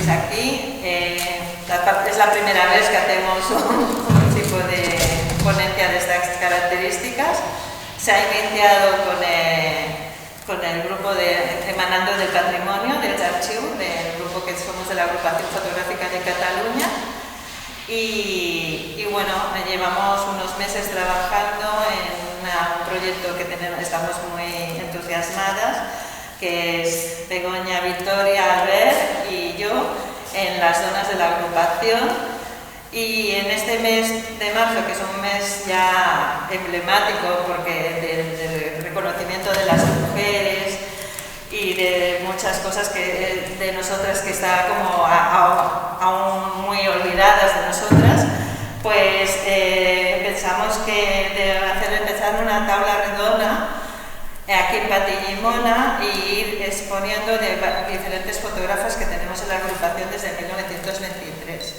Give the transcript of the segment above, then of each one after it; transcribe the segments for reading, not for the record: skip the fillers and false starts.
estéis aquí. Es la primera vez que hacemos un tipo de ponencia de estas características. Se ha iniciado con el grupo emanando del patrimonio, del archivo, del grupo que somos de la agrupación fotográfica de Cataluña. Y bueno, llevamos unos meses trabajando en un proyecto que estamos muy entusiasmadas, que es Begoña, Victoria, Albert y yo, en las zonas de la agrupación. Y en este mes de marzo, que es un mes ya emblemático porque del reconocimiento de las mujeres y de muchas cosas de nosotras que está como aún muy olvidadas de nosotras, pues pensamos que de empezar una tabla redonda aquí en Patillimona y ir exponiendo de diferentes fotógrafas que tenemos en la agrupación desde 1923.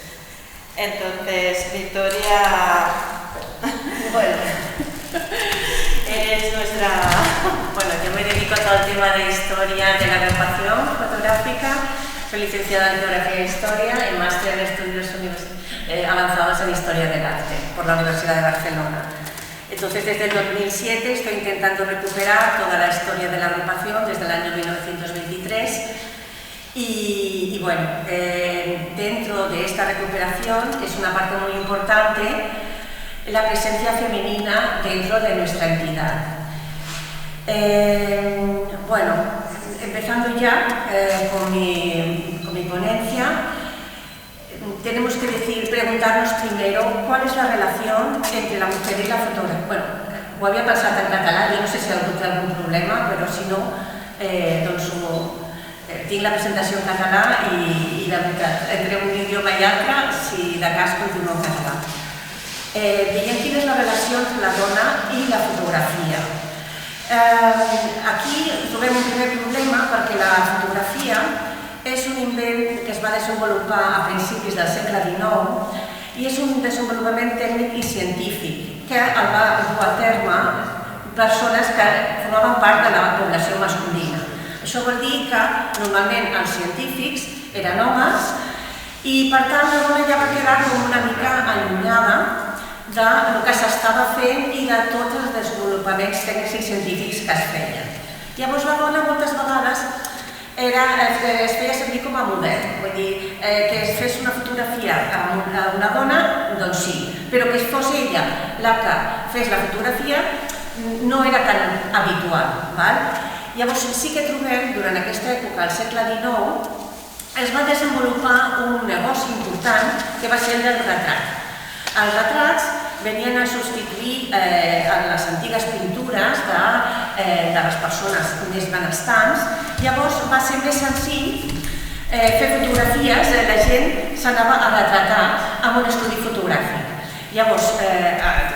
Entonces, Victoria, bueno, es nuestra... Bueno, yo me dedico a todo el tema de historia de la agrupación fotográfica. Soy licenciada en Geografía e Historia y máster en estudios avanzados en Historia del Arte por la Universidad de Barcelona. Entonces, desde el 2007 estoy intentando recuperar toda la historia de la agrupación desde el año 1923 y bueno, dentro de esta recuperación es una parte muy importante la presencia femenina dentro de nuestra entidad. Bueno, empezando ya con mi ponencia, tenemos que preguntarnos primero cuál es la relación entre la mujer y la fotografía. Bueno, ho havia pensat en català, jo no sé si algú té algun problema, però si no, doncs tinc la presentació en català i la veritat, entre un idioma i altre, si de cas continuo en català. Veiem quina és la relació entre la dona i la fotografia. Aquí trobem un primer problema perquè la fotografia és un invent que es va desenvolupar a principis del segle XIX i és un desenvolupament tècnic i científic que el va dur a terme persones que formaven part de la població masculina. Això vol dir que normalment els científics eren homes i per tant la dona ja va quedar com una mica allunyada del que s'estava fent i de tots els desenvolupaments tècnics i científics que es feien. Llavors la dona moltes vegades es feia servir com a model, vull dir, que es fes una fotografia a una dona, doncs sí, però que fos ella la que fes la fotografia no era tan habitual. Llavors sí que trobem, durant aquesta època, al segle XIX, es va desenvolupar un negoci important que va ser el del retrat. Els retrats venien a substituir les antigues pintures de les persones més benestants. Llavors va ser més senzill fer fotografies, la gent s'anava a retratar amb un estudi fotogràfic. Llavors,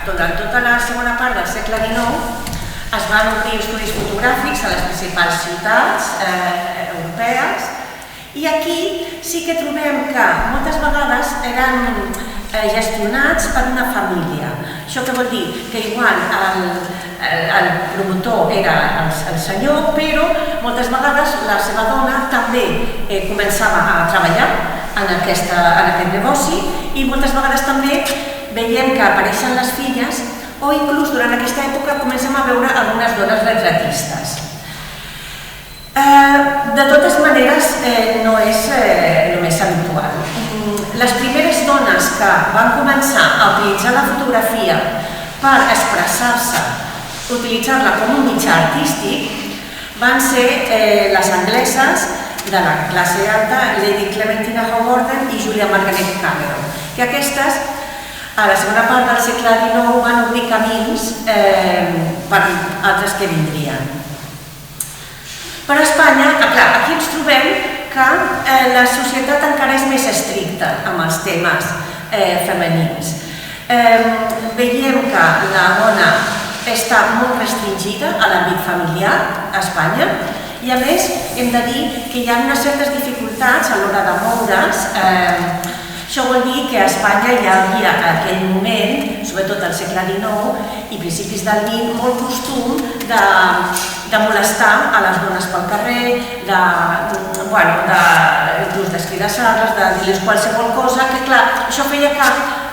durant tota la segona part del segle XIX es van obrir estudis fotogràfics a les principals ciutats europees i aquí sí que trobem que moltes vegades eren gestionats per una família. Això què vol dir? Que igual el promotor era el senyor, però moltes vegades la seva dona també començava a treballar en aquest negoci i moltes vegades també veiem que apareixen les filles o inclús durant aquesta època comencem a veure algunes dones retratistes. De totes maneres, no és el més habitual. Les primeres dones que van començar a utilitzar la fotografia per expressar-se, utilitzar-la com un mitjà artístic, van ser les angleses de la classe alta, Lady Clementina Howard i Julia Margaret Cameron, que aquestes, a la segona part del segle XIX, van obrir camins per altres que vindrien. Per a Espanya, clar, aquí ens trobem que la societat encara és més estricta amb els temes femenins. Veiem que la dona està molt restringida a l'àmbit familiar a Espanya i a més hem de dir que hi ha unes certes dificultats a l'hora de moure's. Això vol dir que a Espanya hi havia en aquell moment, sobretot al segle XIX i principis del XX, molt costum de molestar a les dones pel carrer, de inclús d'escridassar-les, de dir-les qualsevol cosa, que clar, això feia que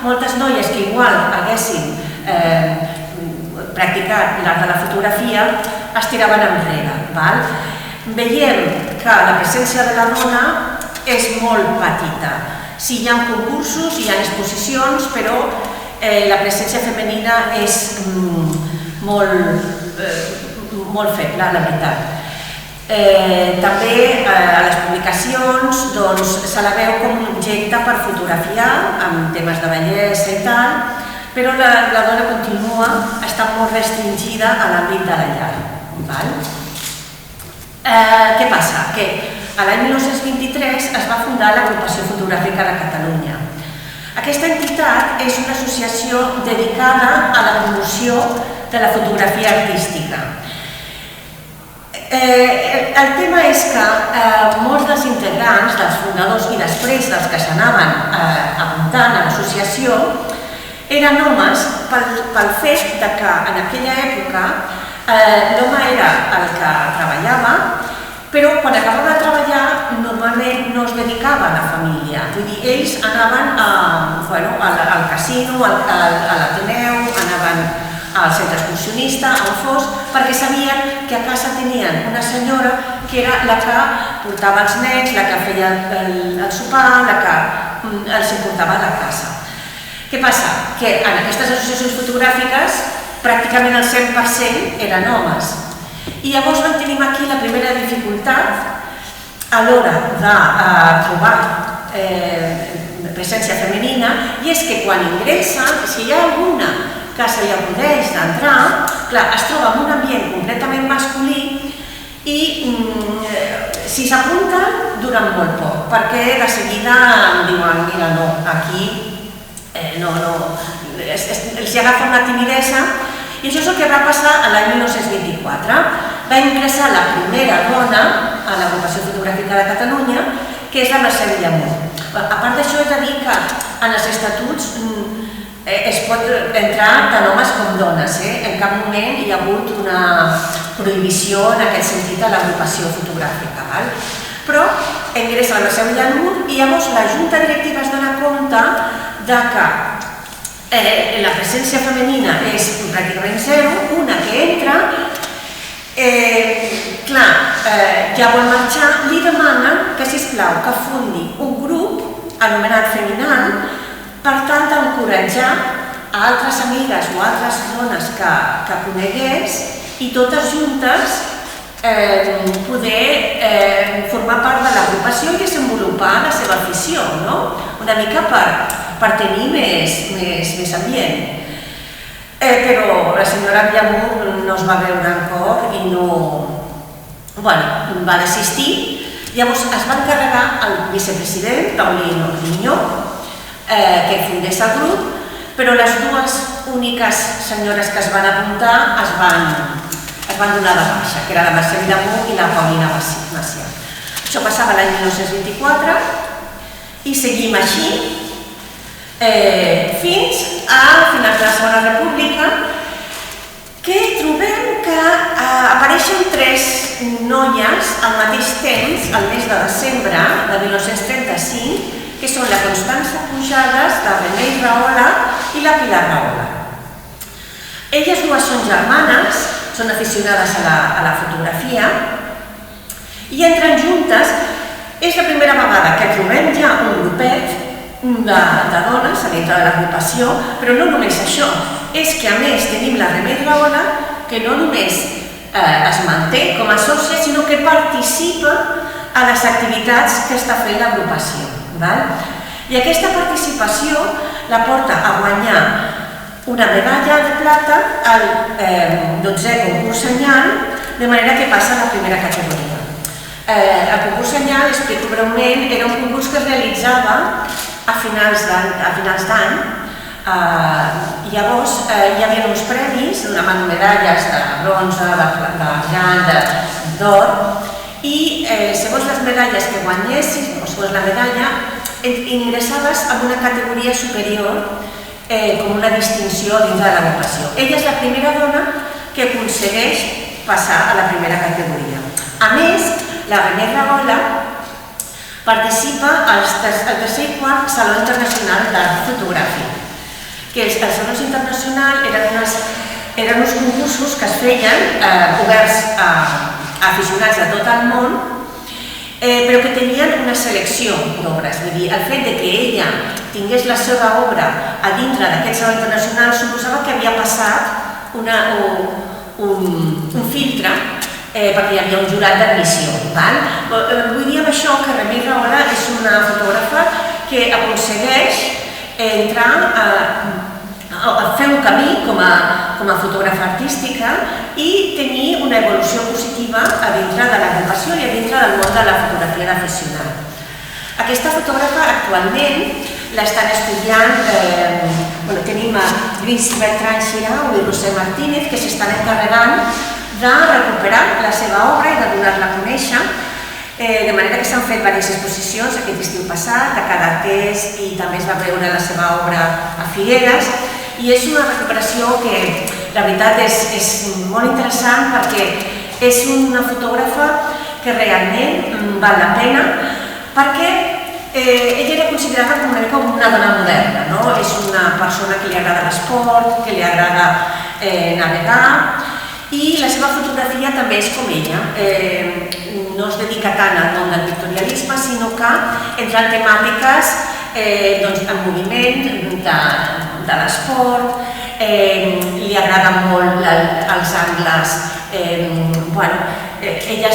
moltes noies que igual haguessin practicat l'art de la fotografia es tiraven enrere. Veiem que la presència de la dona és molt petita. Sí, hi ha concursos, hi ha exposicions, però la presència femenina és molt feble, la veritat. També a les publicacions se la veu com un objecte per fotografiar amb temes de bellesa i tal, però la dona continua estant molt restringida a l'àmbit de la llar. Què passa? Que l'any 1923 es va fundar l'Agrupació Fotogràfica de Catalunya. Aquesta entitat és una associació dedicada a la promoció de la fotografia artística. El tema és que molts dels integrants, dels fundadors i després dels que s'anaven apuntant a l'associació eren homes pel fet que en aquella època l'home era el que treballava, però quan acabava de treballar normalment no es dedicava a la família. Vull dir, ells anaven al casino, a l'Ateneu, anaven al centre excursionista, al fos, perquè sabien que a casa tenien una senyora que era la que portava els nens, la que feia el sopar, la que els importava a la casa. Què passa? Que en aquestes associacions fotogràfiques pràcticament el 100% eren homes. I llavors tenim aquí la primera dificultat a l'hora de trobar presència femenina, i és que quan ingressen, si hi ha alguna que se li acudeix d'entrar, clar, es troba en un ambient completament masculí i si s'apunten duren molt poc, perquè de seguida em diuen, mira, no, aquí els agafa una timidesa, i això és el que va passar l'any 1924. Va ingressar la primera dona a l'Agrupació Fotogràfica de Catalunya, que és la Mercè Villamor. A part d'això, he de dir que en els estatuts es pot entrar tant homes com dones. En cap moment hi ha hagut una prohibició en aquest sentit a l'agrupació fotogràfica. Però ingressa la Mercè Villamor i llavors la Junta Directiva es dona compte que la presència femenina és pràcticament zero, una que entra, ja vol marxar, li demanen que, sisplau, que fundi un grup anomenat Feminal per tal d'encoratjar a altres amigues o altres dones que conegués i totes juntes poder formar part de l'agrupació i desenvolupar la seva afició, una mica per tenir més ambient. Però la senyora Villamor no es va veure en cor i va desistir. Llavors es va encarregar al vicepresident, Paulino Ordiño, que fundés el grup, però les dues úniques senyores que es van apuntar es van donar de baixa, que era la Mercè Villamor i la Paulina Macià. Això passava l'any 1924 i seguim així fins a finals de la Segona República, que trobem que apareixen tres noies al mateix temps, al mes de desembre de 1935, que són la Constança Pujades, la Remei Rahola i la Pilar Rahola. Elles dues són germanes, són aficionades a la fotografia i entren juntes. És la primera vegada que trobem ja un grupet de dones a dintre de l'agrupació, però no només això, és que a més tenim la Remei Rahola, que no només es manté com a sòcia, sinó que participa a les activitats que està fent l'agrupació. I aquesta participació la porta a guanyar una medalla de plata al 12è concurs Senyal, de manera que passa a la primera categoria. El concurs Senyal, explico breument, era un concurs que es realitzava a finals d'any. Llavors hi havia uns premis, donaven medalles de bronze, d'argent, d'or, i segons les medalles que guanyessis, o segons la medalla, ingressaves en una categoria superior com una distinció dins de l'agrupació. Ella és la primera dona que aconsegueix passar a la primera categoria. A més, la Remei Rahola participa al tercer i quart Saló Internacional d'Art Fotogràfic, que els salons internacionals eren uns concursos que es feien oberts a aficionats de tot el món, però que tenien una selecció d'obres. Vull dir, el fet que ella tingués la seva obra a dintre d'aquest saló internacional suposava que havia passat un filtre perquè hi havia un jurat d'admissió. Vull dir amb això que Remei Rahola és una fotògrafa que aconsegueix entrar a fer un camí com a fotògrafa artística i tenir una evolució positiva a dintre de l'agrupació i a dintre del món de la fotografia d'aficionat. Aquesta fotògrafa actualment l'estan estudiant, tenim a Lluís Bertran Xirau i Roser Martínez que s'estan encarregant de recuperar la seva obra i de donar-la a conèixer, de manera que s'han fet diverses exposicions aquest estiu passat, a Cadaqués, i també es va veure la seva obra a Figueres, i és una recuperació que la veritat és molt interessant perquè és una fotògrafa que realment val la pena perquè ella era considerada com una dona moderna, no? És una persona que li agrada l'esport, que li agrada navegar, i la seva fotografia també és com ella. No es dedica tant al món del pictorialisme, sinó que entra en temàtiques en moviment, de l'esport, li agraden molt els angles. Ella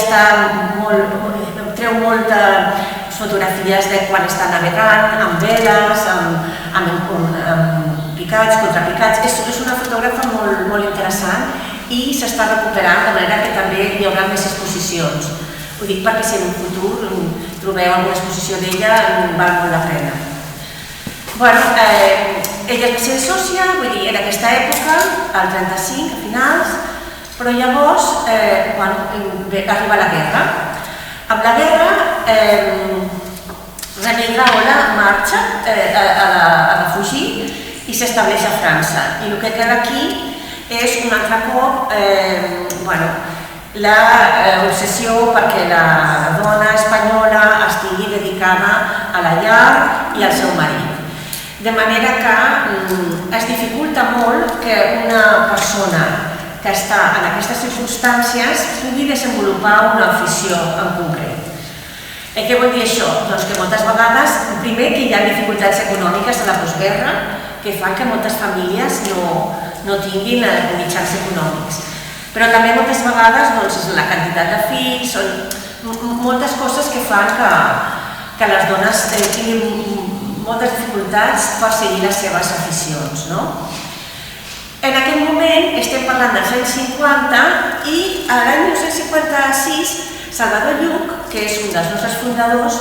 treu moltes fotografies de quan està navegant, amb veles, amb picats, contrapicats. És una fotògrafa molt interessant i s'està recuperant, de manera que també hi haurà més exposicions. Ho dic perquè si en un futur trobeu alguna exposició d'ella, val molt la pena. Ella va ser sòcia, vull dir, en aquesta època, al 35, a finals, però llavors arriba la guerra. Amb la guerra, Remei Rahola marxa, ha de fugir i s'estableix a França. I el que queda aquí és un altre cop l'obsessió perquè la dona espanyola estigui dedicada a la llar i al seu marit. De manera que es dificulta molt que una persona que està en aquestes circumstàncies pugui desenvolupar una afició en concret. Què vol dir això? Doncs que moltes vegades, primer, que hi ha dificultats econòmiques de la postguerra que fan que moltes famílies no tinguin mitjans econòmics. Però també moltes vegades la quantitat de fills, són moltes coses que fan que les dones tinguin moltes dificultats per seguir les seves aficions. En aquell moment estem parlant dels anys 50 i l'any 1956 Salvador Lluch, que és un dels nostres fundadors,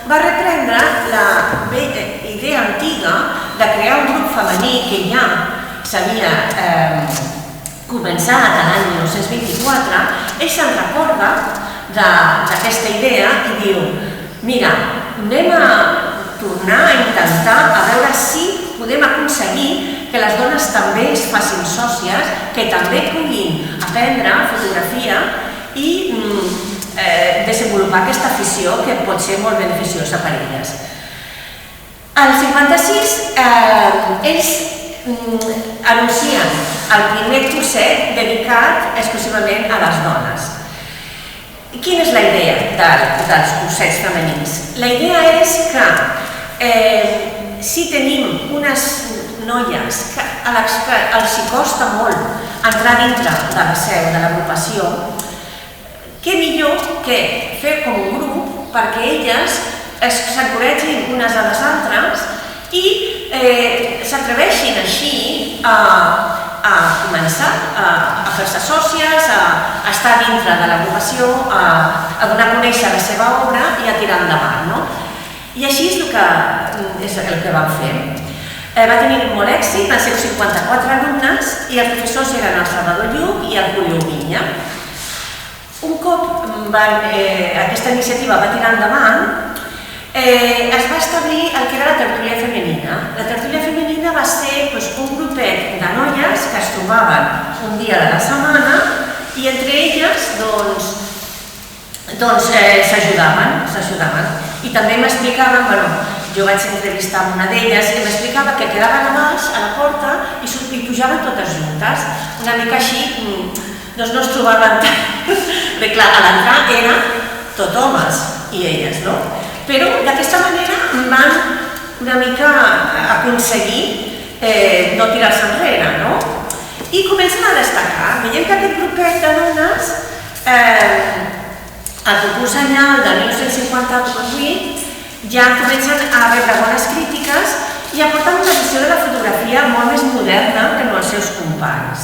va reprendre la idea antiga de crear un grup femení que ja s'havia començat l'any 1924. Ell se'n recorda d'aquesta idea i diu: mira, anem a tornar a intentar a veure si podem aconseguir que les dones també es facin sòcies, que també puguin aprendre fotografia i desenvolupar aquesta afició que pot ser molt beneficiosa per elles. Al 56 ells anuncien el primer curset dedicat exclusivament a les dones. Quina és la idea dels cursets femenins? La idea és que si tenim unes noies a les que els costa molt entrar dintre de la seu de l'agrupació, què millor que fer com un grup perquè elles s'encoratgin unes a les altres i s'atreveixin així a començar a fer-se sòcies, a estar dintre de l'agrupació, a donar a conèixer la seva obra i a tirar endavant. I així és el que van fer. Va tenir molt èxit, van ser 54 alumnes i els professors eren el Salvador Lluch i el Julio Viña. Un cop aquesta iniciativa va tirar endavant, es va establir el que era la tertúlia femenina. La tertúlia femenina va ser un grupet de noies que es trobaven un dia de la setmana i entre elles s'ajudaven. I també m'explicaven, jo vaig entrevistar amb una d'elles i m'explicava que quedaven a baix, a la porta, i pujaven totes juntes. Una mica així, doncs no es trobaven tant. Bé, clar, a l'entrar eren tot homes i elles, no? Però d'aquesta manera van una mica aconseguir no tirar-se enrere, no? I comencen a destacar. Veiem que aquest grupet de dones, al concurs anyal del 1958, ja comencen a rebre bones crítiques i aporten una visió de la fotografia molt més moderna que no els seus companys.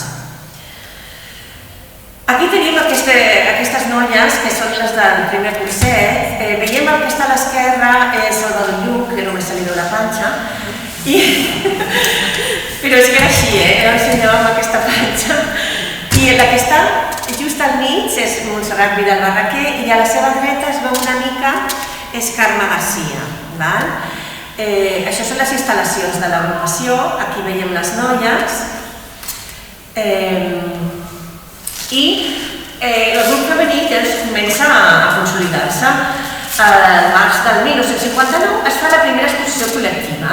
Aquí tenim aquestes noies, que són les del primer curset. Veiem el que està a l'esquerra, és el del Lluc, que només se li veu la panxa. Però és que era així, era un senyor amb aquesta panxa. I la que està just al mig és Montserrat Vidal Barraquer i a la seva dreta es veu una mica és Carme Garcia. Això són les instal·lacions de l'agrupació, aquí veiem les noies. I el grup femení comença a consolidar-se. Al març del 1959 es fa la primera exposició col·lectiva.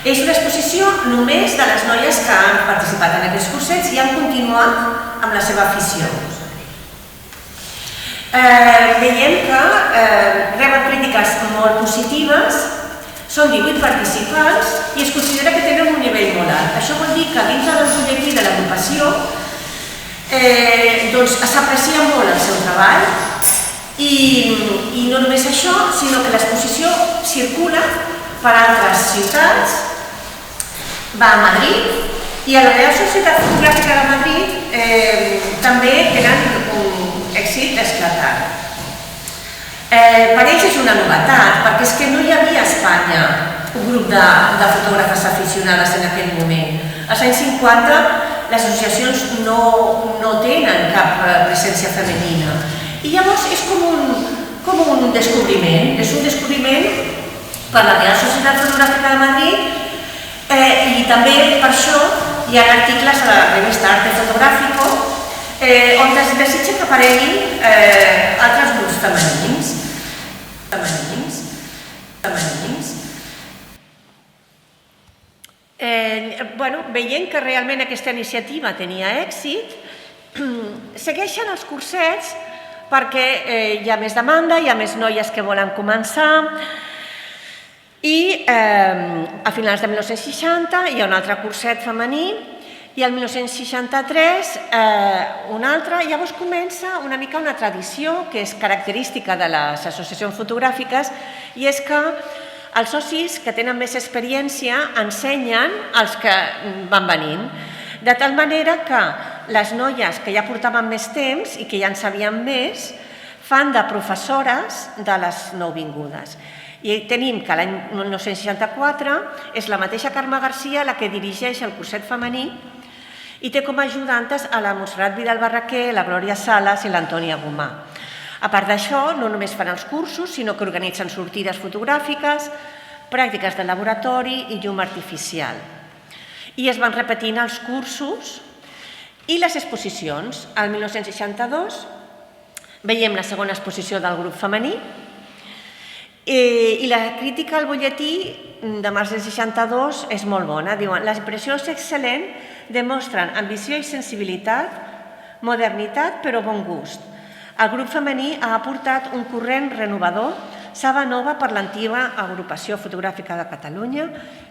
És una exposició només de les noies que han participat en aquests cursets i han continuat amb la seva afició. Veiem que reben crítiques molt positives, són 18 participants i es considera que tenen un nivell molt alt. Això vol dir que dintre del butlletí de l'agrupació s'aprecia molt el seu treball i no només això, sinó que l'exposició circula per altres ciutats, va a Madrid i a la Real Societat Fotogràfica de Madrid també tenen un èxit esclatant. Per ells és una novetat, perquè és que no hi havia a Espanya un grup de fotògrafes aficionades en aquell moment. Als anys 50 les associacions no tenen cap presència femenina i llavors és com un descobriment, és un descobriment per la Real Societat Fotogràfica de Madrid i també per això hi ha articles a la revista Arte Fotográfico on es desitja que apareguin altres grups femenins. Veient que realment aquesta iniciativa tenia èxit, segueixen els cursets perquè hi ha més demanda, hi ha més noies que volen començar i a finals de 1960 hi ha un altre curset femení i el 1963 un altre. Llavors comença una mica una tradició que és característica de les associacions fotogràfiques i és que els socis que tenen més experiència ensenyen als que van venint, de tal manera que les noies que ja portaven més temps i que ja en sabien més fan de professores de les nouvingudes. I tenim que l'any 1964 és la mateixa Carme Garcia la que dirigeix el curset femení i té com a ajudantes a la Montserrat Vidal Barraquer, la Glòria Salas i l'Antònia Gomà. A part d'això, no només fan els cursos, sinó que organitzen sortides fotogràfiques, pràctiques de laboratori i llum artificial. I es van repetint els cursos i les exposicions. El 1962 veiem la segona exposició del grup femení i la crítica al butlletí de març del 62 és molt bona. Diuen: la impressió és excel·lent, demostren ambició i sensibilitat, modernitat però bon gust. El grup femení ha aportat un corrent renovador, saba nova per l'antiga agrupació fotogràfica de Catalunya,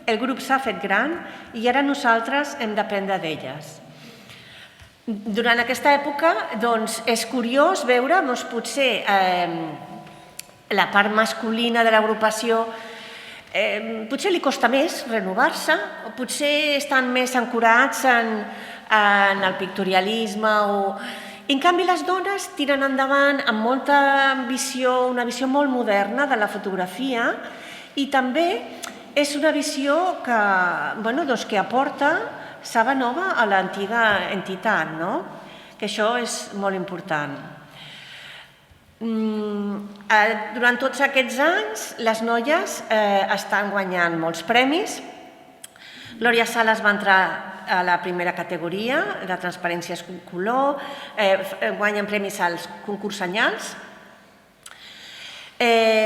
el grup s'ha fet gran i ara nosaltres hem d'aprendre d'elles. Durant aquesta època és curiós veure potser la part masculina de l'agrupació potser li costa més renovar-se, o potser estan més ancorats en el pictorialisme. En canvi, les dones tiren endavant amb molta ambició, una visió molt moderna de la fotografia i també és una visió que aporta saba nova a l'antiga entitat, que això és molt important. Durant tots aquests anys, les noies estan guanyant molts premis. Glòria Salas va entrar a la primera categoria, de transparència color, guanyen premis als concurs senyals.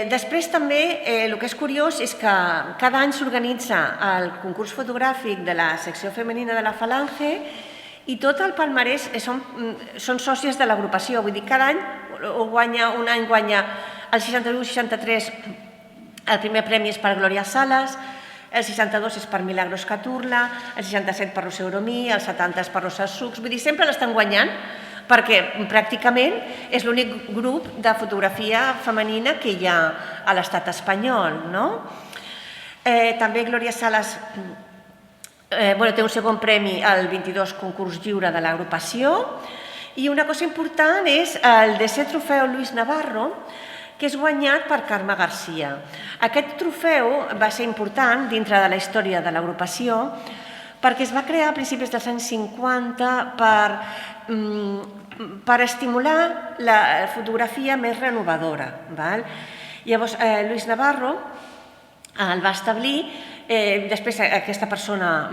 Després també el que és curiós és que cada any s'organitza el concurs fotogràfic de la secció femenina de la Falange i tot el palmarès són sòcies de l'agrupació, vull dir, cada any un any guanya el 61-63, el primer premi és per Glòria Salas, el 62 és per Milagros Caturla, el 67 per Roser Oromí, el 70 és per Rosa Sucs, vull dir, sempre l'estan guanyant perquè pràcticament és l'únic grup de fotografia femenina que hi ha a l'estat espanyol, no? També Glòria Salas té un segon premi al 22 concurs lliure de l'agrupació i una cosa important és el desè trofeu Lluís Navarro, que és guanyat per Carme Garcia. Aquest trofeu va ser important dintre de la història de l'agrupació perquè es va crear a principis dels anys 50 per estimular la fotografia més renovadora. Llavors, Lluís Navarro el va establir, després aquesta persona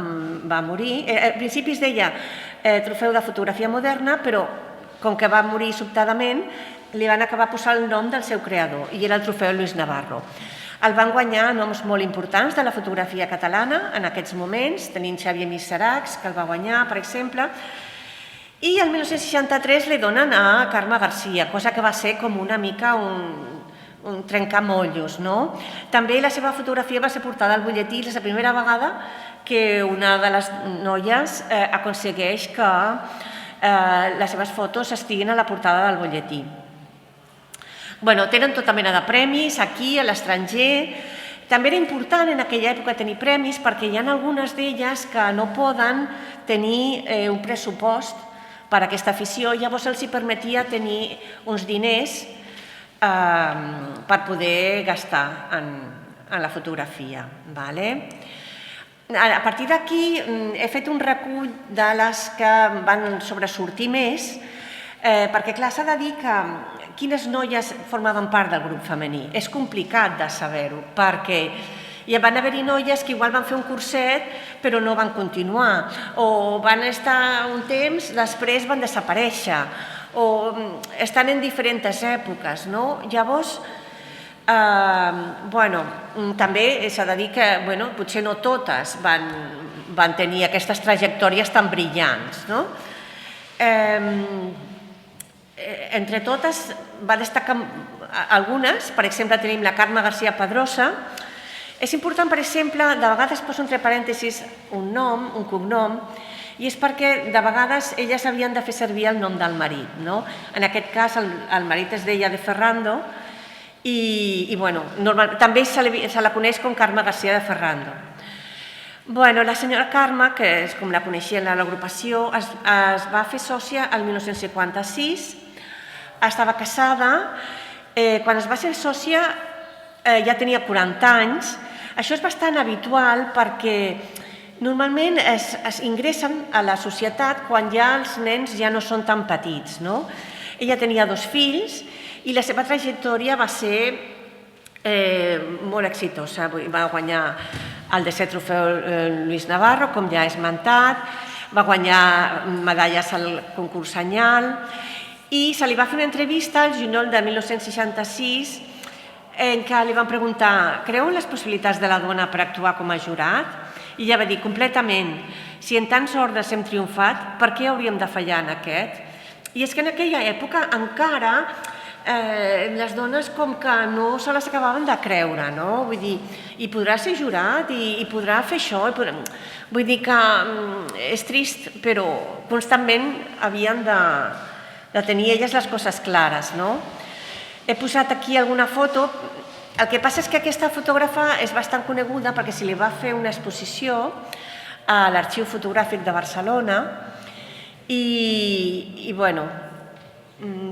va morir, al principi es deia trofeu de fotografia moderna, però com que va morir sobtadament, li van acabar posant el nom del seu creador, i era el trofeu Lluís Navarro. El van guanyar noms molt importants de la fotografia catalana en aquests moments, tenint Xavier Miseracs, que el va guanyar, per exemple, i el 1963 li donen a Carme Garcia, cosa que va ser com una mica un trencamollos, no? També la seva fotografia va ser portada al butlletí, és la primera vegada que una de les noies aconsegueix que les seves fotos estiguin a la portada del butlletí. Tenen tota mena de premis aquí, a l'estranger. També era important en aquella època tenir premis perquè hi ha algunes d'elles que no poden tenir un pressupost per a aquesta afició, llavors els permetia tenir uns diners per poder gastar en la fotografia. A partir d'aquí he fet un recull de les que van sobresortir més, perquè clar, s'ha de dir que quines noies formaven part del grup femení. És complicat de saber-ho, perquè hi van haver-hi noies que igual van fer un curset però no van continuar, o van estar un temps, després van desaparèixer, o estan en diferents èpoques, no? Llavors, també s'ha de dir que potser no totes van tenir aquestes trajectòries tan brillants, no? Entre totes va destacar algunes, per exemple tenim la Carme Garcia Pedrosa. És important, per exemple, de vegades poso entre parèntesis un nom, un cognom, i és perquè de vegades elles havien de fer servir el nom del marit, no? En aquest cas el marit es deia de Ferrando i també se la coneix com Carme Garcia de Ferrando. La senyora Carme, que és com la coneixien a l'agrupació, es va fer sòcia el 1956, estava casada, quan es va ser sòcia ja tenia 40 anys. Això és bastant habitual perquè normalment es ingressen a la societat quan ja els nens ja no són tan petits, no? Ella tenia 2 fills i la seva trajectòria va ser molt exitosa. Va guanyar el desè trofeu Lluís Navarro, com ja he esmentat, va guanyar medalles al concurs Senyal i se li va fer una entrevista el juliol de 1966 en què li van preguntar: creu en les possibilitats de la dona per actuar com a jurat? I ella va dir: completament. Si en tants ordres hem triomfat, per què hauríem de fallar en aquest? I és que en aquella època encara les dones com que no se les acabaven de creure, no? Vull dir, i podrà ser jurat, i podrà fer això, vull dir que és trist, però constantment havien de tenir elles les coses clares, no? He posat aquí alguna foto. El que passa és que aquesta fotògrafa és bastant coneguda perquè se li va fer una exposició a l'Arxiu Fotogràfic de Barcelona i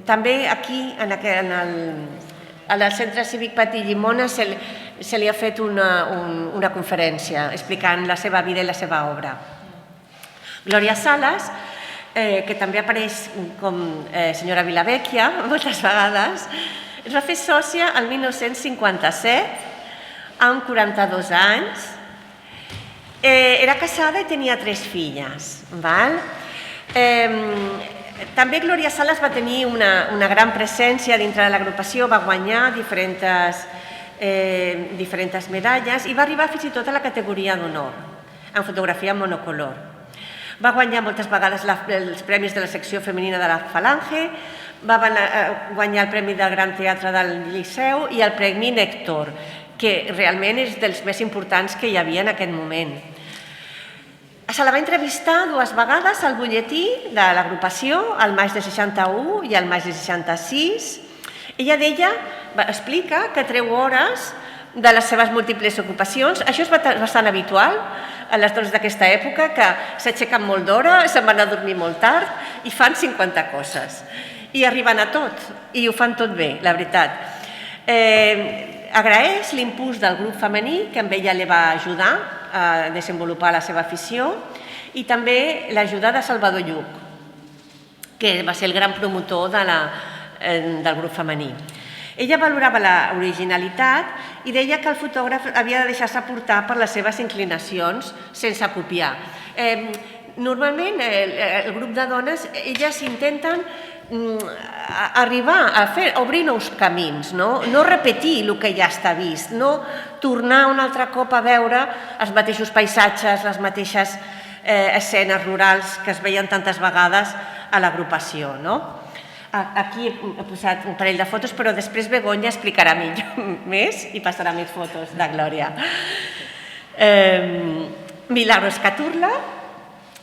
també aquí, al Centre Cívic Patí Llimona, se li ha fet una conferència explicant la seva vida i la seva obra. Glòria Salas, que també apareix com senyora Vilavecchia moltes vegades, es va fer sòcia el 1957, amb 42 anys. Era casada i tenia 3 filles. També Glòria Sales va tenir una gran presència dintre de l'agrupació, va guanyar diferents medalles i va arribar fins i tot a la categoria d'honor, en fotografia monocolor. Va guanyar moltes vegades els premis de la secció femenina de la Falange, va guanyar el Premi del Gran Teatre del Liceu i el Premi Nèctor, que realment és dels més importants que hi havia en aquest moment. Se la va entrevistar 2 vegades al butlletí de l'agrupació, al maig de 61 i al maig de 66. Ella explica que treu hores de les seves múltiples ocupacions. Això és bastant habitual a les dones d'aquesta època, que s'aixequen molt d'hora, se'n van a dormir molt tard i fan 50 coses. I arriben a tot, i ho fan tot bé, la veritat. Agraeix l'impuls del grup femení, que amb ella li va ajudar a desenvolupar la seva afició, i també l'ajuda de Salvador Lluc, que va ser el gran promotor del grup femení. Ella valorava l'originalitat i deia que el fotògraf havia de deixar-se portar per les seves inclinacions sense copiar. Normalment, el grup de dones, elles intenten arribar a obrir nous camins, no repetir el que ja està vist, no tornar un altre cop a veure els mateixos paisatges, les mateixes escenes rurals que es veien tantes vegades a l'agrupació. Aquí he posat un parell de fotos, però després Begoña explicarà més i passarà més fotos de Glòria. Milagros Caturla,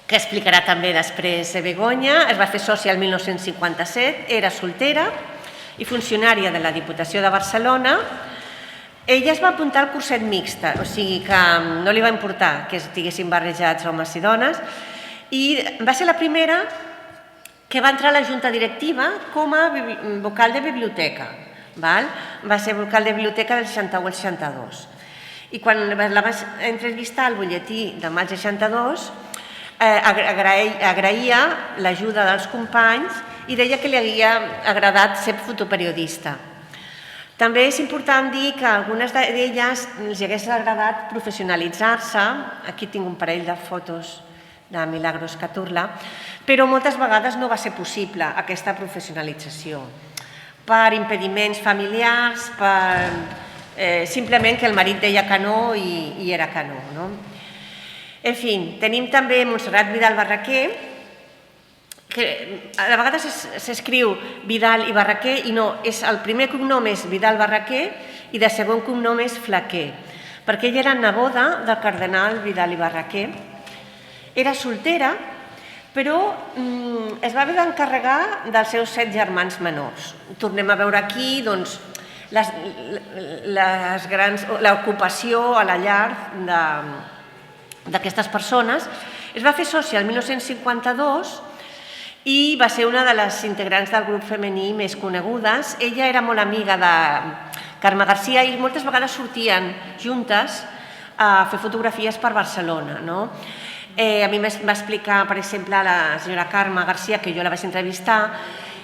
que explicarà també després Begoña, es va fer sòcia el 1957, era soltera i funcionària de la Diputació de Barcelona. Ella es va apuntar al curset mixta, o sigui que no li va importar que estiguessin barrejats homes i dones, i va ser la primera que va entrar a la junta directiva com a vocal de biblioteca. Va ser vocal de biblioteca del 61 al 62. I quan la vaig entrevistar al butlletí de maig 62, agraïa l'ajuda dels companys i deia que li havia agradat ser fotoperiodista. També és important dir que a algunes d'elles els hagués agradat professionalitzar-se. Aquí tinc un parell de fotos de Milagros Caturla, però moltes vegades no va ser possible aquesta professionalització per impediments familiars, simplement que el marit deia que no i era que no. En fi, tenim també Montserrat Vidal Barraquer, que a vegades s'escriu Vidal i Barraquer i no, el primer cognom és Vidal Barraquer i de segon cognom és Flaquer, perquè ella era neboda del cardenal Vidal i Barraquer. Era soltera, però es va haver d'encarregar dels seus 7 germans menors. Tornem a veure aquí l'ocupació a la llar d'aquestes persones. Es va fer sòcia el 1952 i va ser una de les integrants del grup femení més conegudes. Ella era molt amiga de Carme Garcia i moltes vegades sortien juntes a fer fotografies per Barcelona. A mi m'va explicar, per exemple, la senyora Carme Garcia, que jo la vaig entrevistar,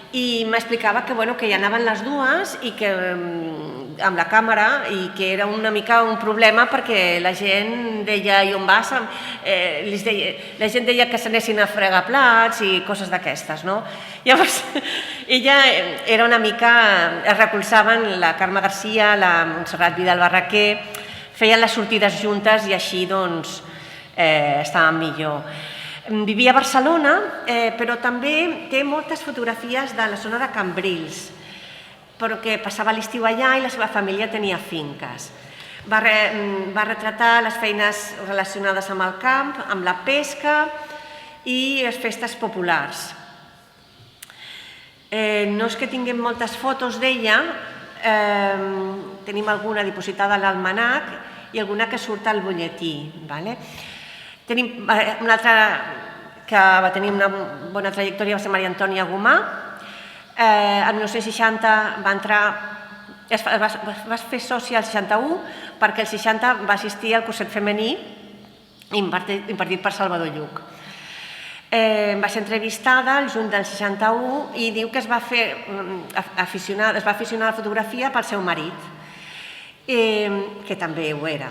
i m'explicava que hi anaven les dues i que amb la càmera i que era una mica un problema perquè la gent deia i on vas? La gent deia que s'anessin a fregar plats i coses d'aquestes. Llavors, ella era una mica... Es recolzaven la Carme Garcia, la Montserrat Vidal Barraquer, feien les sortides juntes i així estaven millor. Vivia a Barcelona, però també té moltes fotografies de la zona de Cambrils, perquè passava l'estiu allà i la seva família tenia finques. Va retratar les feines relacionades amb el camp, amb la pesca i les festes populars. No és que tinguem moltes fotos d'ella, tenim alguna dipositada a l'almanac i alguna que surt al butlletí. Tenim una altra que va tenir una bona trajectòria, va ser Maria Antònia Gomà. El 1960 va fer sòcia al 61 perquè el 60 va assistir al curset femení impartit per Salvador Lluc. Va ser entrevistada el juny del 61 i diu que es va aficionar a la fotografia pel seu marit, que també ho era.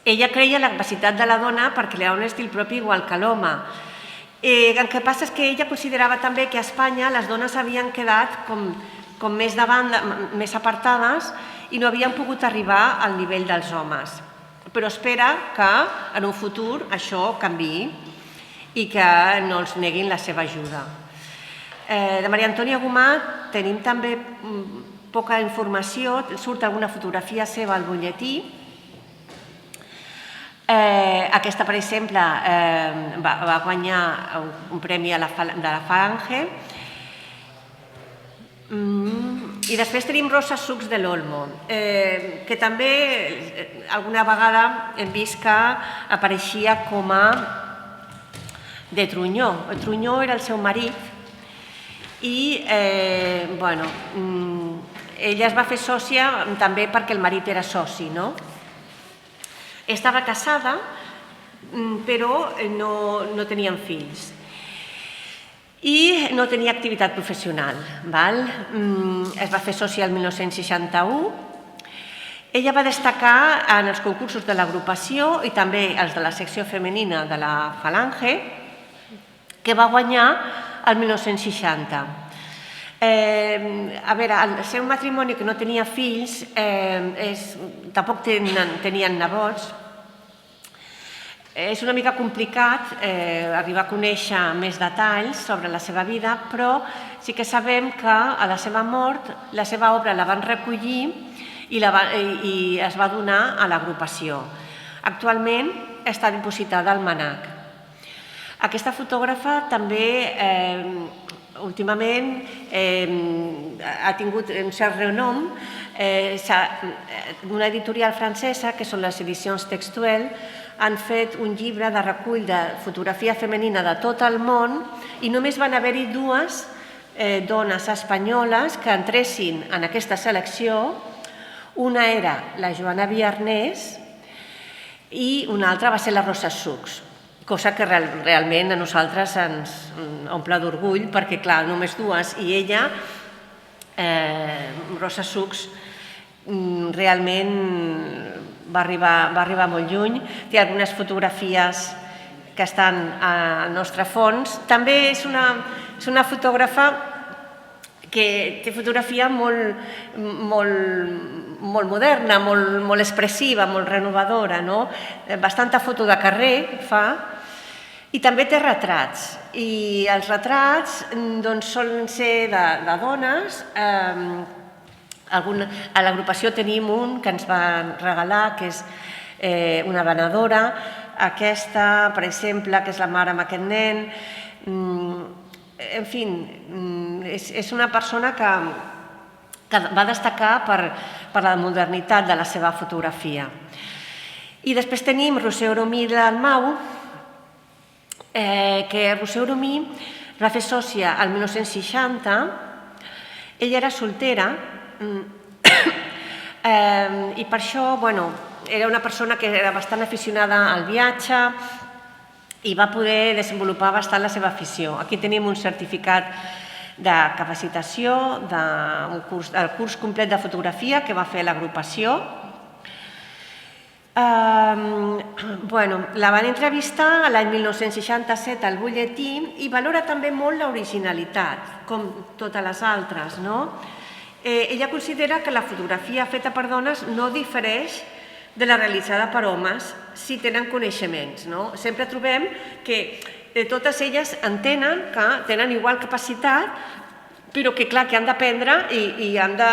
Ella creia en la capacitat de la dona per crear un estil propi igual que l'home El que passa és que ella considerava també que a Espanya les dones havien quedat com més davant, més apartades i no havien pogut arribar al nivell dels homes. Però espera que en un futur això canviï i que no els neguin la seva ajuda. De Maria Antònia Gomà tenim també poca informació, surt alguna fotografia seva al butlletí. Aquesta, per exemple, va guanyar un premi de la Falange. I després tenim Rosa Sucs de l'Olmo, que també alguna vegada hem vist que apareixia com a de Trunyó. Trunyó era el seu marit i ella es va fer sòcia també perquè el marit era soci, no? Estava casada, però no tenien fills i no tenia activitat professional. Es va fer sòcia el 1961. Ella va destacar en els concursos de l'agrupació i també els de la secció femenina de la Falange, que va guanyar el 1960. A veure, el seu matrimoni, que no tenia fills, tampoc tenien nebots. És una mica complicat arribar a conèixer més detalls sobre la seva vida, però sí que sabem que a la seva mort la seva obra la van recollir i es va donar a l'agrupació. Actualment està dipositada al MNAC. Aquesta fotògrafa també últimament ha tingut un cert renom. Una editorial francesa, que són les Edicions Textuel, han fet un llibre de recull de fotografia femenina de tot el món i només van haver-hi dues dones espanyoles que entressin en aquesta selecció. Una era la Joana Viarnés i una altra va ser la Rosa Sucs, cosa que realment a nosaltres ens omple d'orgull perquè, clar, només dues, i ella, Rosa Sucs, realment va arribar molt lluny. Té algunes fotografies que estan al nostre fons. També és una fotògrafa que té fotografia molt moderna, molt expressiva, molt renovadora, bastanta foto de carrer fa, i també té retrats. I els retrats solen ser de dones. A l'agrupació tenim un que ens van regalar, que és una venedora. Aquesta, per exemple, que és la mare amb aquest nen. En fi, és una persona que va destacar per la modernitat de la seva fotografia. I després tenim Roser Oromí de Dalmau, que Roser Oromí va fer sòcia al 1960. Ella era soltera i per això era una persona que era bastant aficionada al viatge i va poder desenvolupar bastant la seva afició. Aquí tenim un certificat de capacitació del curs complet de fotografia que va fer l'agrupació. La van entrevistar l'any 1967 al butlletí i valora també molt l'originalitat, com totes les altres, no? Ella considera que la fotografia feta per dones no difereix de la realitzada per homes si tenen coneixements. Sempre trobem que totes elles entenen que tenen igual capacitat, però que clar, que han d'aprendre i han de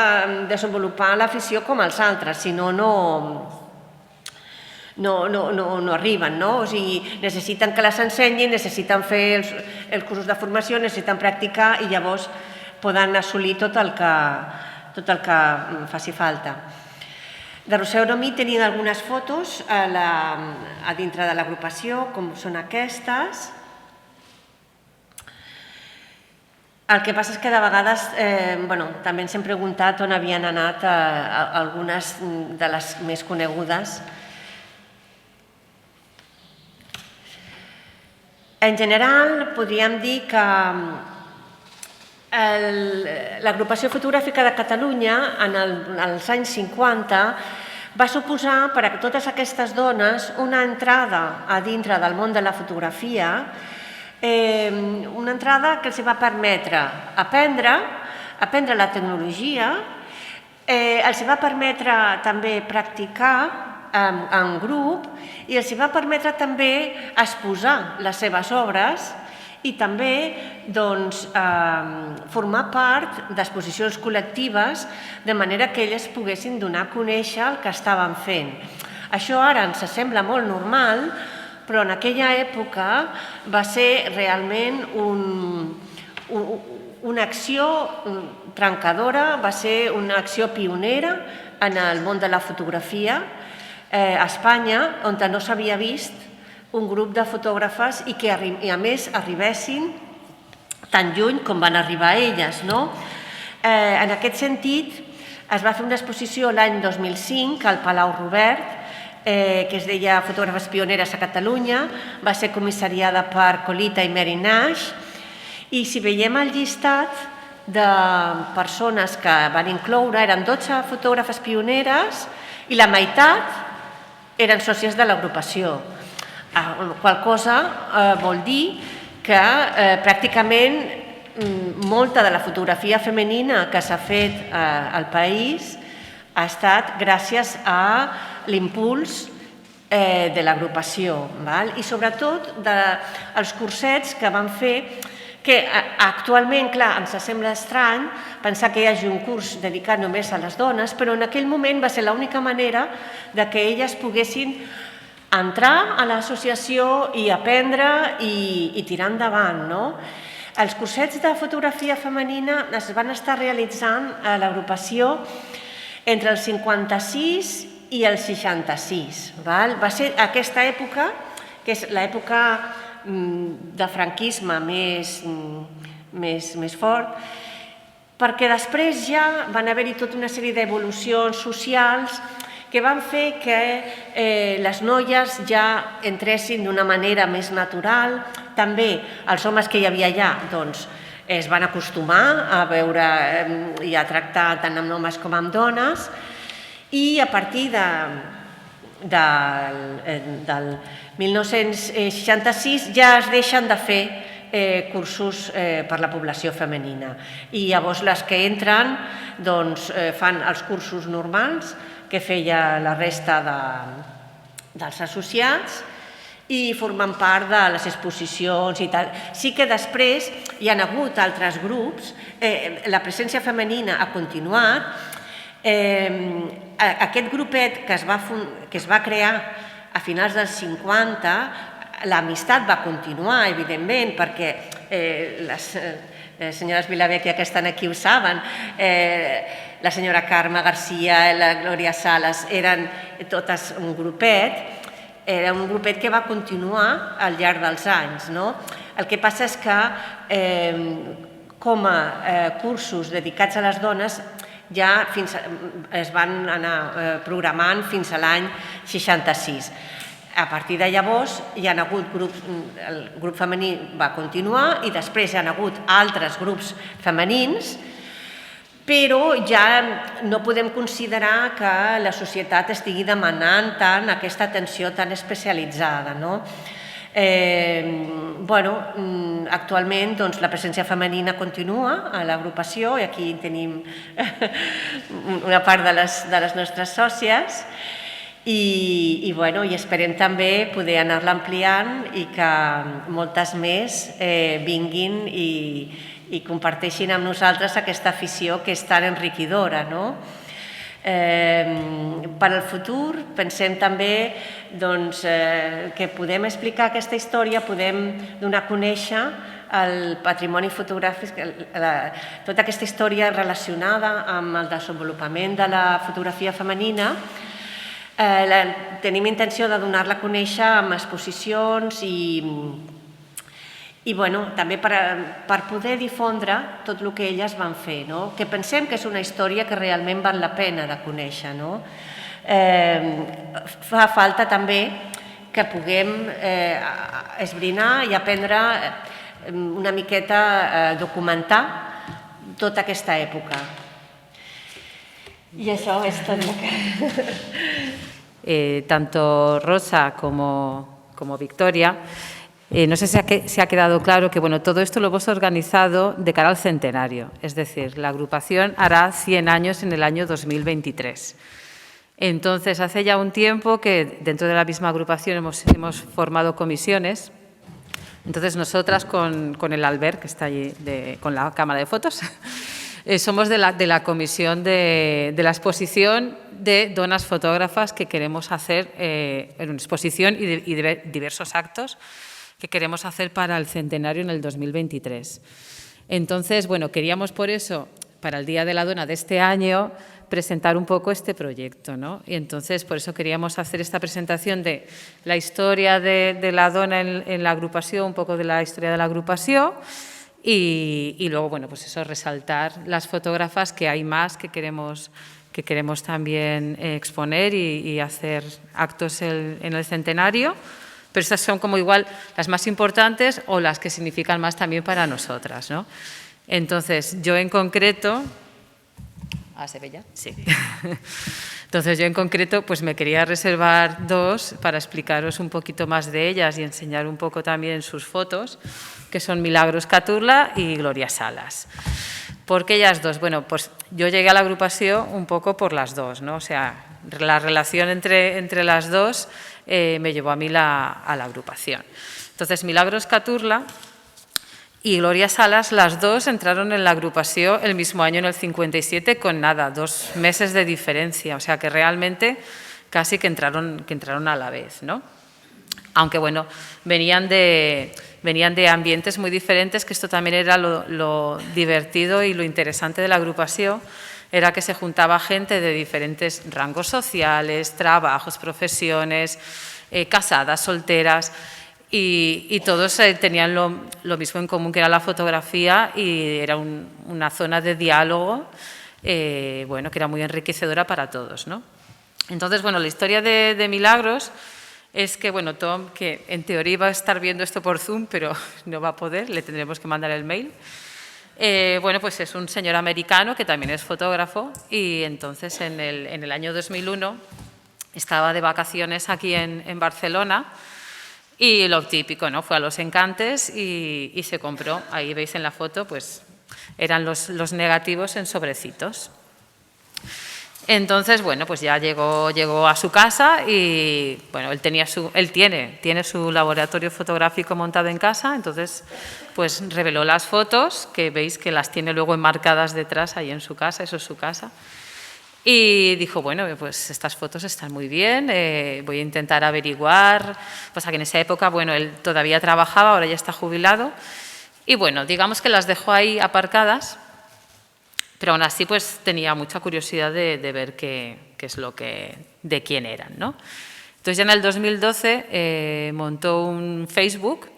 desenvolupar l'afició com els altres, si no, no arriben. O sigui, necessiten que les ensenyin, necessiten fer els cursos de formació, necessiten practicar i llavors poden assolir tot el que faci falta. De Roser Oromí tenien algunes fotos a dintre de l'agrupació, com són aquestes. El que passa és que de vegades també ens hem preguntat on havien anat algunes de les més conegudes. En general, podríem dir que l'agrupació fotogràfica de Catalunya en els anys 50 va suposar per a totes aquestes dones una entrada a dintre del món de la fotografia una entrada que els va permetre aprendre la tecnologia, els va permetre també practicar en grup i els va permetre també exposar les seves obres i també formar part d'exposicions col·lectives de manera que elles poguessin donar a conèixer el que estaven fent. Això ara ens sembla molt normal, però en aquella època va ser realment una acció trencadora, va ser una acció pionera en el món de la fotografia a Espanya, on no s'havia vist un grup de fotògrafes i que a més arribessin tan lluny com van arribar elles. En aquest sentit, es va fer una exposició l'any 2005 al Palau Robert, que es deia Fotògrafes Pioneres a Catalunya, va ser comissariada per Colita i Mary Nash, i si veiem el llistat de persones que van incloure, eren 12 fotògrafes pioneres i la meitat eren sòcies de l'agrupació. Qual cosa vol dir que pràcticament molta de la fotografia femenina que s'ha fet al país ha estat gràcies a l'impuls de l'agrupació i sobretot dels cursets que van fer, que actualment, clar, ens sembla estrany pensar que hi hagi un curs dedicat només a les dones, però en aquell moment va ser l'única manera que elles poguessin entrar a l'associació i aprendre i tirar endavant. Els cursets de fotografia femenina es van estar realitzant a l'agrupació entre el 56 i el 66. Va ser aquesta època, que és l'època de franquisme més fort, perquè després ja van haver-hi tota una sèrie d'evolucions socials que van fer que les noies ja entressin d'una manera més natural. També els homes que hi havia allà es van acostumar a veure i a tractar tant amb homes com amb dones, i a partir del 1966 ja es deixen de fer cursos per la població femenina, i llavors les que entren fan els cursos normals que feia la resta dels associats i formen part de les exposicions i tal. Sí que després hi ha hagut altres grups, la presència femenina ha continuat. Aquest grupet que es va crear a finals dels 50, l'amistat va continuar, evidentment, perquè les senyores Vilavecchia que estan aquí ho saben, la senyora Carme Garcia, la Glòria Salas, eren totes un grupet, era un grupet que va continuar al llarg dels anys. El que passa és que com a cursos dedicats a les dones ja es van anar programant fins a l'any 66. A partir de llavors hi ha hagut grups, el grup femení va continuar i després hi ha hagut altres grups femenins, però ja no podem considerar que la societat estigui demanant tant aquesta atenció tan especialitzada. Actualment la presència femenina continua a l'agrupació, i aquí tenim una part de les nostres sòcies, i esperem també poder anar-la ampliant i que moltes més vinguin i comparteixin amb nosaltres aquesta afició que és tan enriquidora. Per al futur pensem també que podem explicar aquesta història, podem donar a conèixer el patrimoni fotogràfic, tota aquesta història relacionada amb el desenvolupament de la fotografia femenina. Tenim intenció de donar-la a conèixer amb exposicions i també per poder difondre tot el que elles van fer, que pensem que és una història que realment val la pena de conèixer. Fa falta també que puguem esbrinar i aprendre una miqueta, documentar tota aquesta època. Y eso es todo lo que... Tanto Rosa como Victoria No sé si ha quedado claro que bueno, todo esto lo hemos organizado de cara al centenario, es decir, la agrupación hará 100 años en el año 2023. Entonces, hace ya un tiempo que dentro de la misma agrupación hemos formado comisiones. Entonces, nosotras con el Albert, que está allí con la cámara de fotos, somos de la comisión de la exposición de donas fotógrafas que queremos hacer, en una exposición y diversos actos que queremos hacer para el centenario en el 2023. Entonces, bueno, queríamos por eso, para el Día de la Dona de este año, presentar un poco este proyecto, ¿no? Y entonces, por eso queríamos hacer esta presentación de la historia de la dona en la agrupación, un poco de la historia de la agrupación y luego, bueno, pues eso, resaltar las fotógrafas que hay más que queremos también exponer y hacer actos en el centenario, pero estas son como igual las más importantes o las que significan más también para nosotras, ¿no? Entonces, yo en concreto... ¿se ve ya? Sí. Entonces, yo en concreto pues me quería reservar dos para explicaros un poquito más de ellas y enseñar un poco también sus fotos, que son Milagros Caturla y Gloria Salas. ¿Por qué ellas dos? Bueno, pues yo llegué a la agrupación un poco por las dos, ¿no? O sea, la relación entre las dos me llevó a mí a la agrupación. Entonces, Milagros Caturla y Gloria Salas, las dos entraron en la agrupación el mismo año, en el 57, con nada, 2 meses de diferencia. O sea que realmente casi que entraron a la vez, ¿no? Aunque bueno, venían de ambientes muy diferentes, que esto también era lo divertido y lo interesante de la agrupación, era que se juntaba gente de diferentes rangos sociales, trabajos, profesiones, casadas, solteras. Y todos tenían lo mismo en común, que era la fotografía, y era una zona de diálogo, bueno, que era muy enriquecedora para todos, ¿no? Entonces, bueno, la historia de Milagros es que, bueno, Tom, que en teoría iba a estar viendo esto por Zoom, pero no va a poder, le tendremos que mandar el mail. Bueno, pues es un señor americano que también es fotógrafo, y entonces en el año 2001 estaba de vacaciones aquí en Barcelona. Y lo típico, ¿no? Fue a Los Encantes y se compró, ahí veis en la foto, pues eran los negativos en sobrecitos. Entonces, bueno, pues ya llegó a su casa y, bueno, él tiene su laboratorio fotográfico montado en casa, entonces, pues reveló las fotos, que veis que las tiene luego enmarcadas detrás ahí en su casa, eso es su casa. Y dijo, bueno, pues estas fotos están muy bien, voy a intentar averiguar. Pasa que en esa época, bueno, él todavía trabajaba, ahora ya está jubilado. Y bueno, digamos que las dejó ahí aparcadas, pero aún así pues tenía mucha curiosidad de ver qué es de quién eran, ¿no? Entonces ya en el 2012 montó un Facebook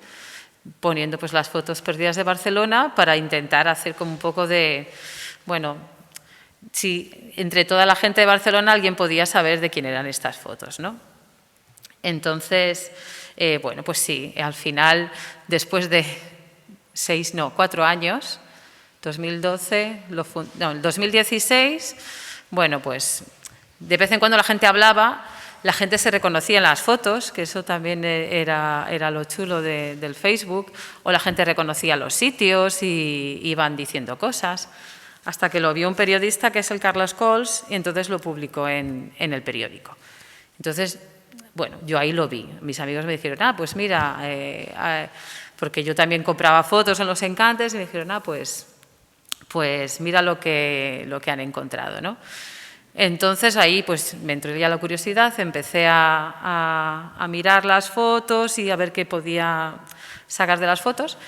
poniendo pues las fotos perdidas de Barcelona para intentar hacer como un poco de, bueno, si entre toda la gente de Barcelona alguien podía saber de quién eran estas fotos, ¿no? Entonces, bueno, pues sí, al final, después de 4 años, 2012, el 2016, bueno, pues de vez en cuando la gente hablaba, la gente se reconocía en las fotos, que eso también era lo chulo del Facebook, o la gente reconocía los sitios y iban diciendo cosas. Hasta que lo vio un periodista, que es el Carlos Cols, y entonces lo publicó en el periódico. Entonces, bueno, yo ahí lo vi. Mis amigos me dijeron, pues mira, porque yo también compraba fotos en Los Encantes, y me dijeron, pues mira lo que han encontrado, ¿no? Entonces ahí pues me entró ya la curiosidad, empecé a mirar las fotos y a ver qué podía sacar de las fotos.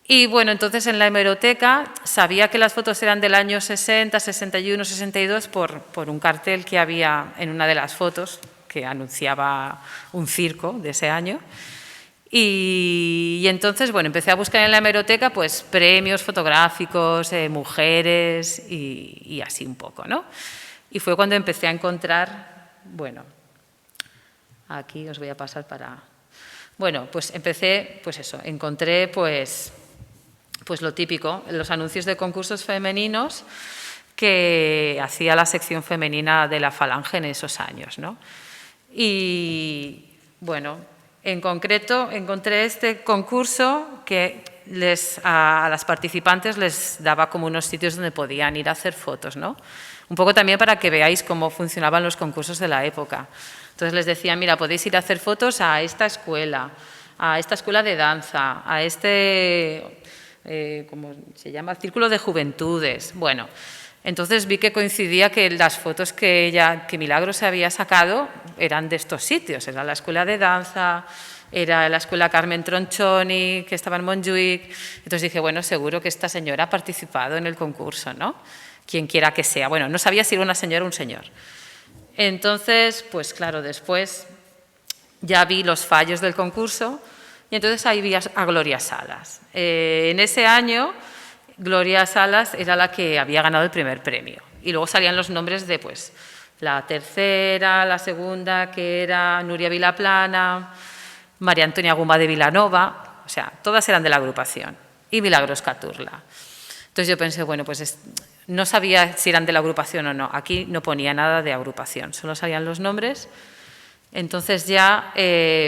Y bueno, entonces en la hemeroteca sabía que las fotos eran del año 60, 61, 62 por un cartel que había en una de las fotos que anunciaba un circo de ese año. Y entonces, bueno, empecé a buscar en la hemeroteca pues premios fotográficos, mujeres y así un poco, ¿no? Y fue cuando empecé a encontrar, bueno, aquí os voy a pasar para... Bueno, pues empecé, pues eso, encontré pues lo típico, los anuncios de concursos femeninos que hacía la sección femenina de la Falange en esos años, ¿no? Y bueno, En concreto, encontré este concurso que a las participantes les daba como unos sitios donde podían ir a hacer fotos, ¿no? Un poco también para que veáis cómo funcionaban los concursos de la época. Entonces les decía, mira, podéis ir a hacer fotos a esta escuela de danza, a este, ¿cómo se llama? Círculo de Juventudes. Bueno, entonces vi que coincidía que las fotos que Milagros se había sacado eran de estos sitios. Era la escuela de danza, era la escuela Carmen Tronchoni, que estaba en Montjuïc. Entonces dije, bueno, seguro que esta señora ha participado en el concurso, ¿no? Quien quiera que sea. Bueno, no sabía si era una señora o un señor. Entonces, pues claro, después ya vi los fallos del concurso y entonces ahí vi a Gloria Salas. En ese año, Gloria Salas era la que había ganado el primer premio. Y luego salían los nombres de, pues, la tercera, la segunda, que era Nuria Vilaplana, María Antonia Guma de Vilanova, o sea, todas eran de la agrupación, y Milagros Caturla. Entonces yo pensé, bueno, pues no sabía si eran de la agrupación o no. Aquí no ponía nada de agrupación, solo salían los nombres. Entonces ya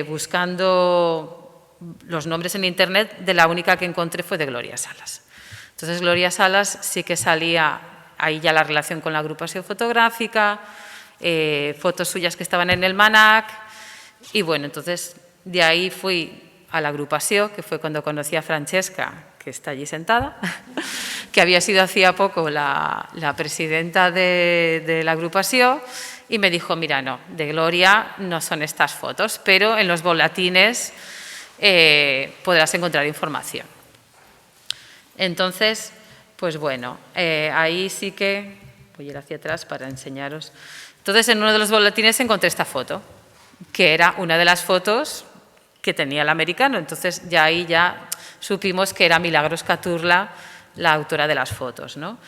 buscando los nombres en internet, de la única que encontré fue de Gloria Salas. Entonces Gloria Salas sí que salía ahí ya la relación con la agrupación fotográfica, fotos suyas que estaban en el MANAC, y bueno, entonces de ahí fui a la agrupación, que fue cuando conocí a Francesca, que está allí sentada, que había sido hacía poco la presidenta de la agrupación, y me dijo, mira, no, de Gloria no son estas fotos, pero en los volatines podrás encontrar información. Entonces, pues bueno, ahí sí que, voy a ir hacia atrás para enseñaros. Entonces, en uno de los boletines encontré esta foto, que era una de las fotos que tenía el americano. Entonces, ya ahí ya supimos que era Milagros Caturla la autora de las fotos, ¿no?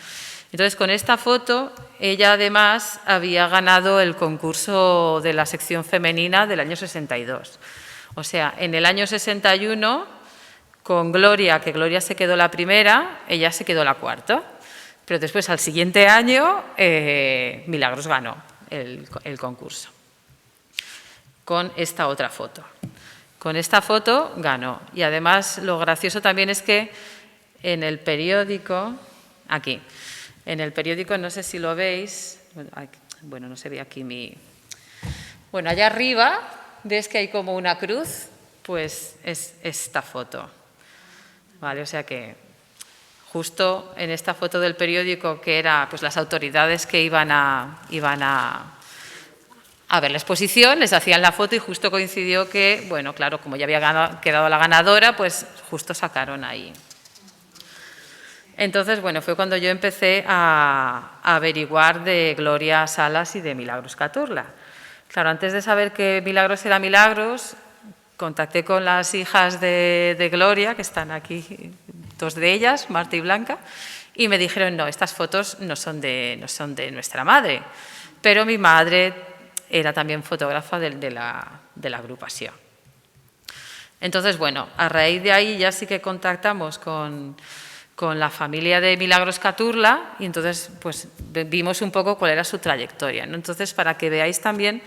Entonces, con esta foto, ella además había ganado el concurso de la sección femenina del año 62. O sea, en el año 61, con Gloria, que Gloria se quedó la primera, ella se quedó la cuarta. Pero después, al siguiente año, Milagros ganó el concurso. Con esta otra foto. Con esta foto ganó. Y además, lo gracioso también es que en el periódico, aquí, en el periódico, no sé si lo veis, bueno, no se ve aquí mi... Bueno, allá arriba, ves que hay como una cruz, pues es esta foto. Vale, o sea que justo en esta foto del periódico, que era pues las autoridades que iban a ver la exposición, les hacían la foto y justo coincidió que, bueno, claro, como ya había quedado la ganadora, pues justo sacaron ahí. Entonces, bueno, fue cuando yo empecé a averiguar de Gloria Salas y de Milagros Caturla. Claro, antes de saber que Milagros era Milagros, contacté con las hijas de Gloria, que están aquí, dos de ellas, Marta y Blanca, y me dijeron, no, estas fotos no son de nuestra madre, pero mi madre era también fotógrafa de la agrupación. Entonces, bueno, a raíz de ahí ya sí que contactamos con la familia de Milagros Caturla y entonces pues vimos un poco cuál era su trayectoria, ¿no? Entonces, para que veáis también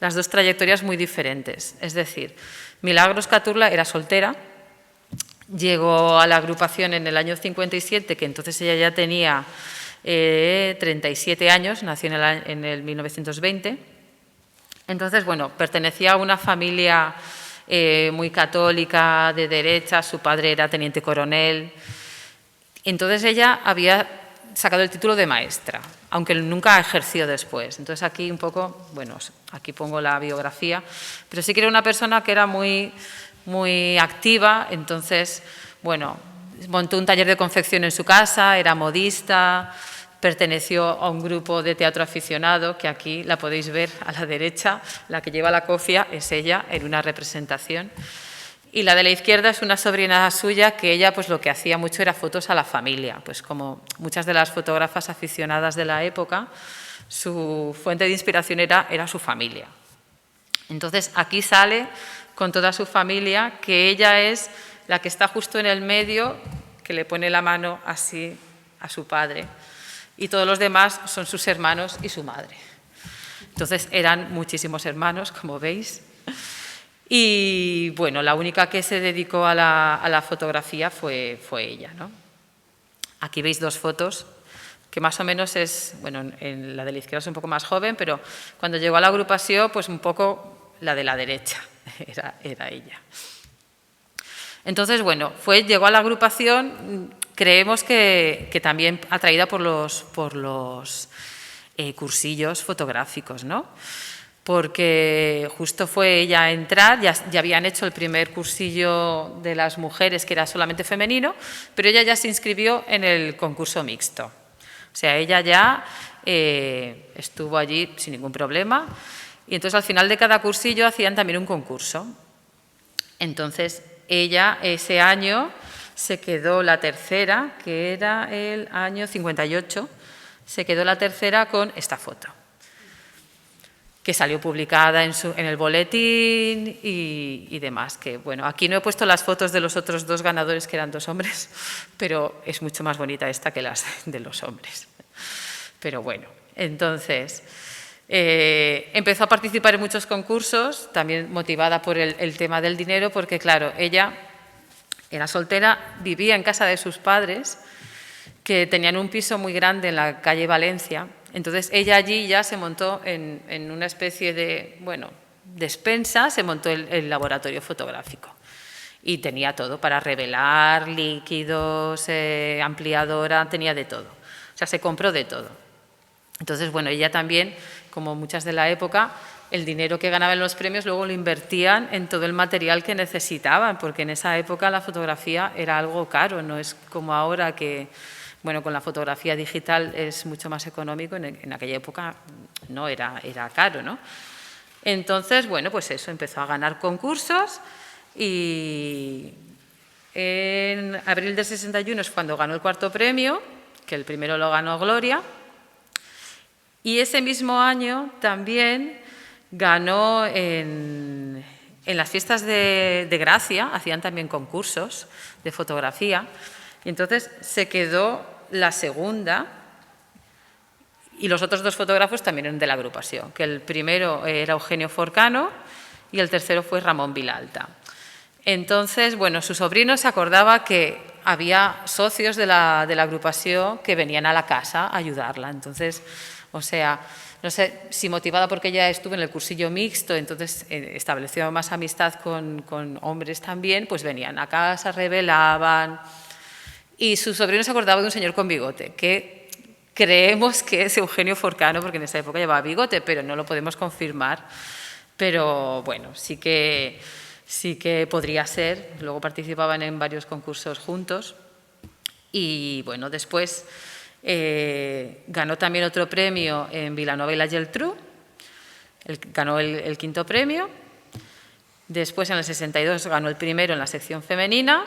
las dos trayectorias muy diferentes. Es decir, Milagros Caturla era soltera, llegó a la agrupación en el año 57, que entonces ella ya tenía 37 años, nació en el 1920. Entonces, bueno, pertenecía a una familia muy católica, de derecha, su padre era teniente coronel. Entonces ella había sacado el título de maestra, aunque nunca ejerció después. Entonces aquí un poco, bueno, aquí pongo la biografía, pero sí que era una persona que era muy, muy activa. Entonces, bueno, montó un taller de confección en su casa, era modista, perteneció a un grupo de teatro aficionado, que aquí la podéis ver a la derecha, la que lleva la cofia es ella en una representación. Y la de la izquierda es una sobrina suya que ella pues lo que hacía mucho era fotos a la familia, pues como muchas de las fotógrafas aficionadas de la época, su fuente de inspiración era su familia. Entonces aquí sale con toda su familia, que ella es la que está justo en el medio, que le pone la mano así a su padre, y todos los demás son sus hermanos y su madre. Entonces eran muchísimos hermanos, como veis. Y bueno, la única que se dedicó a la fotografía fue ella, ¿no? Aquí veis dos fotos, que más o menos es, bueno, en la de la izquierda es un poco más joven, pero cuando llegó a la agrupación, pues un poco la de la derecha era ella. Entonces, bueno, llegó a la agrupación, creemos que también atraída por los cursillos fotográficos, ¿no? Porque justo fue ella a entrar, ya habían hecho el primer cursillo de las mujeres, que era solamente femenino, pero ella ya se inscribió en el concurso mixto. O sea, ella ya estuvo allí sin ningún problema, y entonces al final de cada cursillo hacían también un concurso. Entonces, ella ese año se quedó la tercera, que era el año 58, se quedó la tercera con esta foto, que salió publicada en el boletín y demás. Que, bueno, aquí no he puesto las fotos de los otros dos ganadores, que eran dos hombres, pero es mucho más bonita esta que las de los hombres. Pero bueno, entonces empezó a participar en muchos concursos, también motivada por el tema del dinero, porque claro, ella era soltera, vivía en casa de sus padres, que tenían un piso muy grande en la calle Valencia. Entonces, ella allí ya se montó en una especie de, bueno, despensa, se montó el laboratorio fotográfico. Y tenía todo para revelar, líquidos, ampliadora, tenía de todo. O sea, se compró de todo. Entonces, bueno, ella también, como muchas de la época, el dinero que ganaban los premios luego lo invertían en todo el material que necesitaban, porque en esa época la fotografía era algo caro, no es como ahora que, bueno, con la fotografía digital es mucho más económico, en aquella época no era caro, ¿no? Entonces, bueno, pues eso, empezó a ganar concursos y en abril del 61 es cuando ganó el cuarto premio, que el primero lo ganó Gloria, y ese mismo año también ganó en las fiestas de Gracia, hacían también concursos de fotografía, y entonces se quedó la segunda, y los otros dos fotógrafos también eran de la agrupación, que el primero era Eugenio Forcano y el tercero fue Ramón Vilalta. Entonces, bueno, su sobrino se acordaba que había socios de la agrupación que venían a la casa a ayudarla. Entonces, o sea, no sé si motivada porque ella estuvo en el cursillo mixto, entonces estableció más amistad con hombres también, pues venían a casa, revelaban. Y su sobrino se acordaba de un señor con bigote, que creemos que es Eugenio Forcano, porque en esa época llevaba bigote, pero no lo podemos confirmar. Pero bueno, sí que podría ser. Luego participaban en varios concursos juntos. Y bueno, después ganó también otro premio en Vilanova y la Geltrú, ganó el quinto premio. Después, en el 62, ganó el primero en la sección femenina.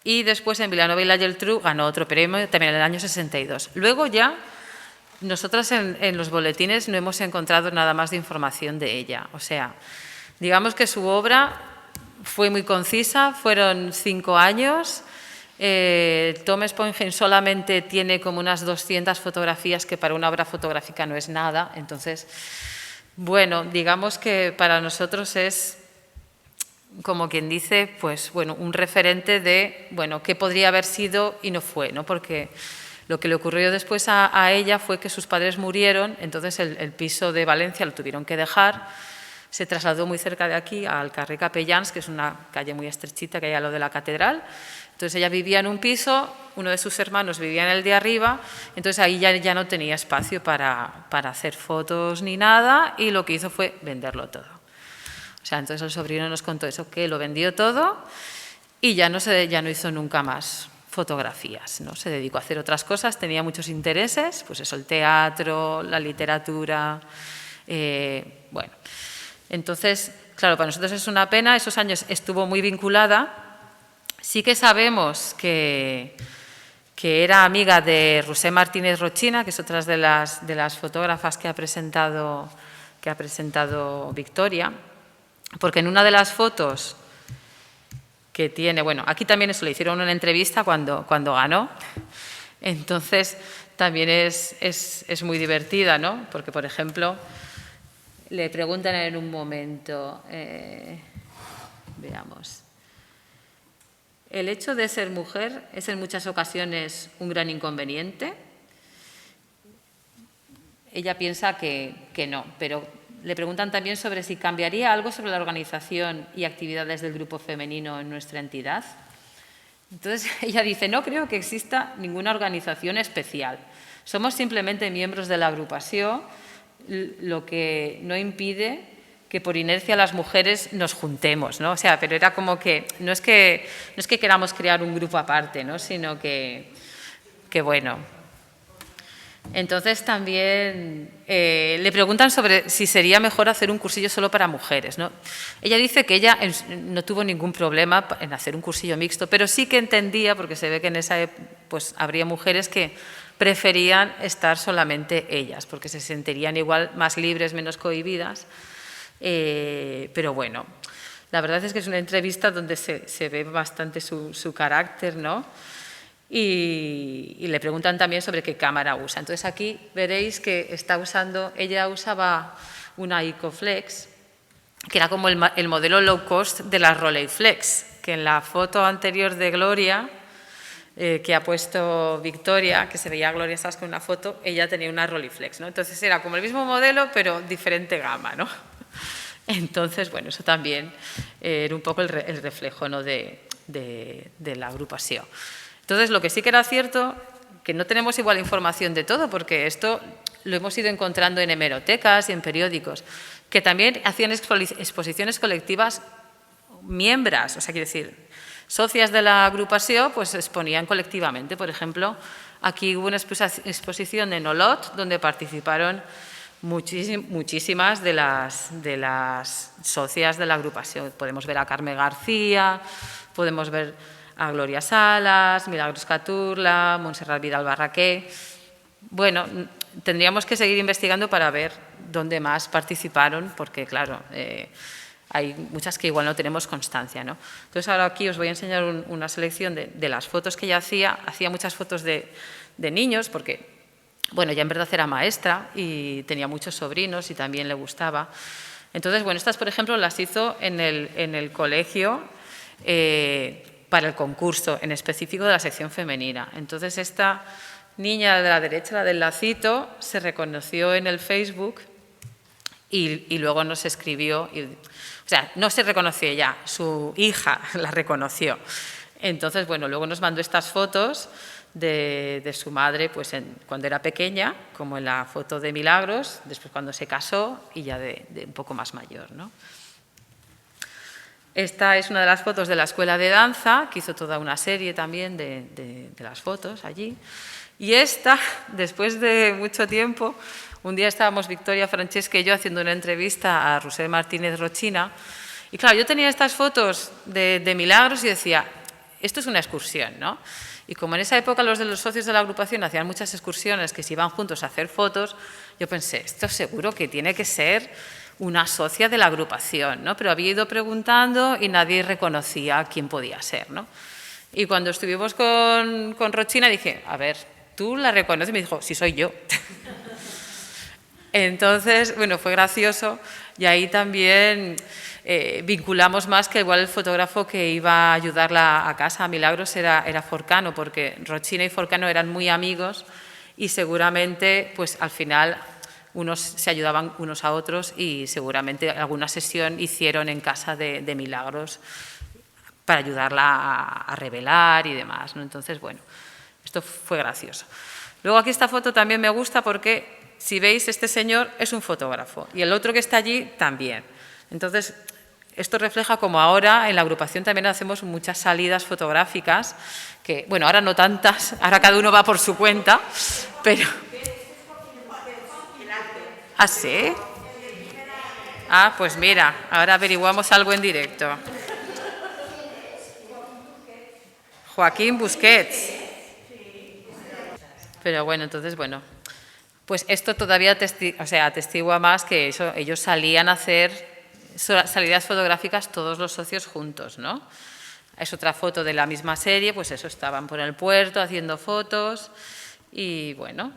Y después en Vilanova y la Geltrú ganó otro premio también en el año 62. Luego ya, nosotros en los boletines no hemos encontrado nada más de información de ella. O sea, digamos que su obra fue muy concisa, fueron 5 años. Tom Sponheim solamente tiene como unas 200 fotografías, que para una obra fotográfica no es nada. Entonces, bueno, digamos que para nosotros es, como quien dice, pues bueno, un referente de, bueno, qué podría haber sido y no fue, ¿no? Porque lo que le ocurrió después a ella fue que sus padres murieron, entonces el piso de Valencia lo tuvieron que dejar, se trasladó muy cerca de aquí, al carrer Capellans, que es una calle muy estrechita que hay a lo de la catedral. Entonces ella vivía en un piso, uno de sus hermanos vivía en el de arriba, entonces ahí ya no tenía espacio para hacer fotos ni nada, y lo que hizo fue venderlo todo. O sea, entonces el sobrino nos contó eso, que lo vendió todo y ya no hizo nunca más fotografías, ¿no? Se dedicó a hacer otras cosas, tenía muchos intereses, pues eso, el teatro, la literatura, bueno. Entonces, claro, para nosotros es una pena, esos años estuvo muy vinculada. Sí que sabemos que era amiga de Rusé Martínez Rochina, que es otra de las fotógrafas que ha presentado Victoria, porque en una de las fotos que tiene, bueno, aquí también eso le hicieron una entrevista cuando ganó, entonces también es muy divertida, ¿no? Porque, por ejemplo, le preguntan en un momento, Veamos. El hecho de ser mujer es en muchas ocasiones un gran inconveniente. Ella piensa que no, pero le preguntan también sobre si cambiaría algo sobre la organización y actividades del grupo femenino en nuestra entidad. Entonces ella dice, no creo que exista ninguna organización especial. Somos simplemente miembros de la agrupación, lo que no impide que por inercia las mujeres nos juntemos, ¿no? O sea, pero era como que no es que queramos crear un grupo aparte, ¿no? Sino que bueno. Entonces también le preguntan sobre si sería mejor hacer un cursillo solo para mujeres, ¿no? Ella dice que ella no tuvo ningún problema en hacer un cursillo mixto, pero sí que entendía, porque se ve que en esa época pues, habría mujeres que preferían estar solamente ellas, porque se sentirían igual más libres, menos cohibidas. Pero bueno, la verdad es que es una entrevista donde se ve bastante su carácter, ¿no? Y le preguntan también sobre qué cámara usa. Entonces aquí veréis que ella usaba una Icoflex, que era como el modelo low cost de la Rolleiflex, que en la foto anterior de Gloria, que ha puesto Victoria, que se veía a Gloria estás con una foto, ella tenía una Rolleiflex, ¿no? Entonces era como el mismo modelo, pero diferente gama, ¿no? Entonces, bueno, eso también era un poco el reflejo, ¿no? de la agrupación. Entonces, lo que sí que era cierto, que no tenemos igual información de todo, porque esto lo hemos ido encontrando en hemerotecas y en periódicos, que también hacían exposiciones colectivas miembros, o sea, quiere decir, socias de la agrupación, pues exponían colectivamente. Por ejemplo, aquí hubo una exposición en Olot, donde participaron muchísimas de las socias de la agrupación. Podemos ver a Carmen García, podemos ver a Gloria Salas, Milagros Caturla, Montserrat Vidal Barraqué. Bueno, tendríamos que seguir investigando para ver dónde más participaron, porque claro, hay muchas que igual no tenemos constancia, ¿no? Entonces ahora aquí os voy a enseñar una selección de las fotos que ella hacía. Hacía muchas fotos de niños, porque bueno, ya en verdad era maestra y tenía muchos sobrinos y también le gustaba. Entonces, bueno, estas, por ejemplo, las hizo en el colegio para el concurso, en específico de la sección femenina. Entonces, esta niña de la derecha, la del lacito, se reconoció en el Facebook y luego nos escribió. O sea, no se reconoció ella, su hija la reconoció. Entonces, bueno, luego nos mandó estas fotos de su madre pues cuando era pequeña, como en la foto de Milagros, después cuando se casó y ya de un poco más mayor, ¿no? Esta es una de las fotos de la escuela de danza, que hizo toda una serie también de las fotos allí. Y esta, después de mucho tiempo, un día estábamos Victoria, Francesca y yo haciendo una entrevista a Roser Martínez Rochina. Y claro, yo tenía estas fotos de Milagros y decía, esto es una excursión, ¿no? Y como en esa época los de los socios de la agrupación hacían muchas excursiones que se iban juntos a hacer fotos, yo pensé, esto seguro que tiene que ser una socia de la agrupación, ¿no? Pero había ido preguntando y nadie reconocía quién podía ser, ¿no? Y cuando estuvimos con Rochina dije, a ver, ¿tú la reconoces? Y me dijo, sí, soy yo. Entonces, bueno, fue gracioso y ahí también vinculamos más que igual el fotógrafo que iba a ayudarla a casa a Milagros era Forcano, porque Rochina y Forcano eran muy amigos y seguramente pues al final unos se ayudaban unos a otros y seguramente alguna sesión hicieron en casa de Milagros para ayudarla a revelar y demás, ¿no? Entonces, bueno, esto fue gracioso. Luego aquí esta foto también me gusta porque, si veis, este señor es un fotógrafo y el otro que está allí también. Entonces, esto refleja como ahora en la agrupación también hacemos muchas salidas fotográficas, que, bueno, ahora no tantas, ahora cada uno va por su cuenta, pero... ¿Ah, sí? Ah, pues mira, ahora averiguamos algo en directo. Joaquín Busquets. Pero bueno, entonces, bueno, pues esto todavía atestigua más que eso, ellos salían a hacer salidas fotográficas todos los socios juntos, ¿no? Es otra foto de la misma serie, pues eso, estaban por el puerto haciendo fotos y bueno,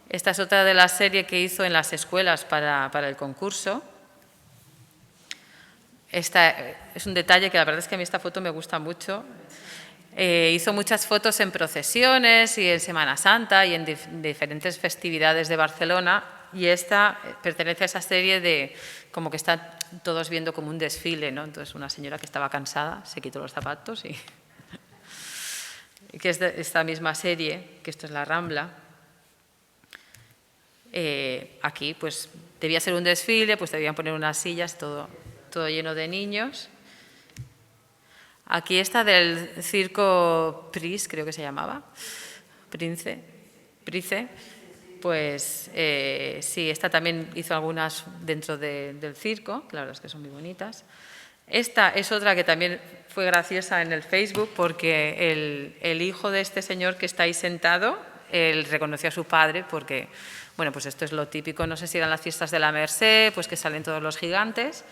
esta es otra de la serie que hizo en las escuelas para el concurso. Esta es un detalle que la verdad es que a mí esta foto me gusta mucho. Hizo muchas fotos en procesiones y en Semana Santa y en diferentes festividades de Barcelona, y esta pertenece a esa serie de como que están todos viendo como un desfile, ¿no? Entonces una señora que estaba cansada se quitó los zapatos y que es de esta misma serie, que esto es la Rambla. Aquí pues debía ser un desfile, pues debían poner unas sillas, todo lleno de niños. Aquí está del circo Pris, creo que se llamaba, Price, pues sí, esta también hizo algunas dentro del circo, la verdad es que son muy bonitas. Esta es otra que también fue graciosa en el Facebook, porque el hijo de este señor que está ahí sentado, él reconoció a su padre porque, bueno, pues esto es lo típico, no sé si eran las fiestas de la Merced, pues que salen todos los gigantes,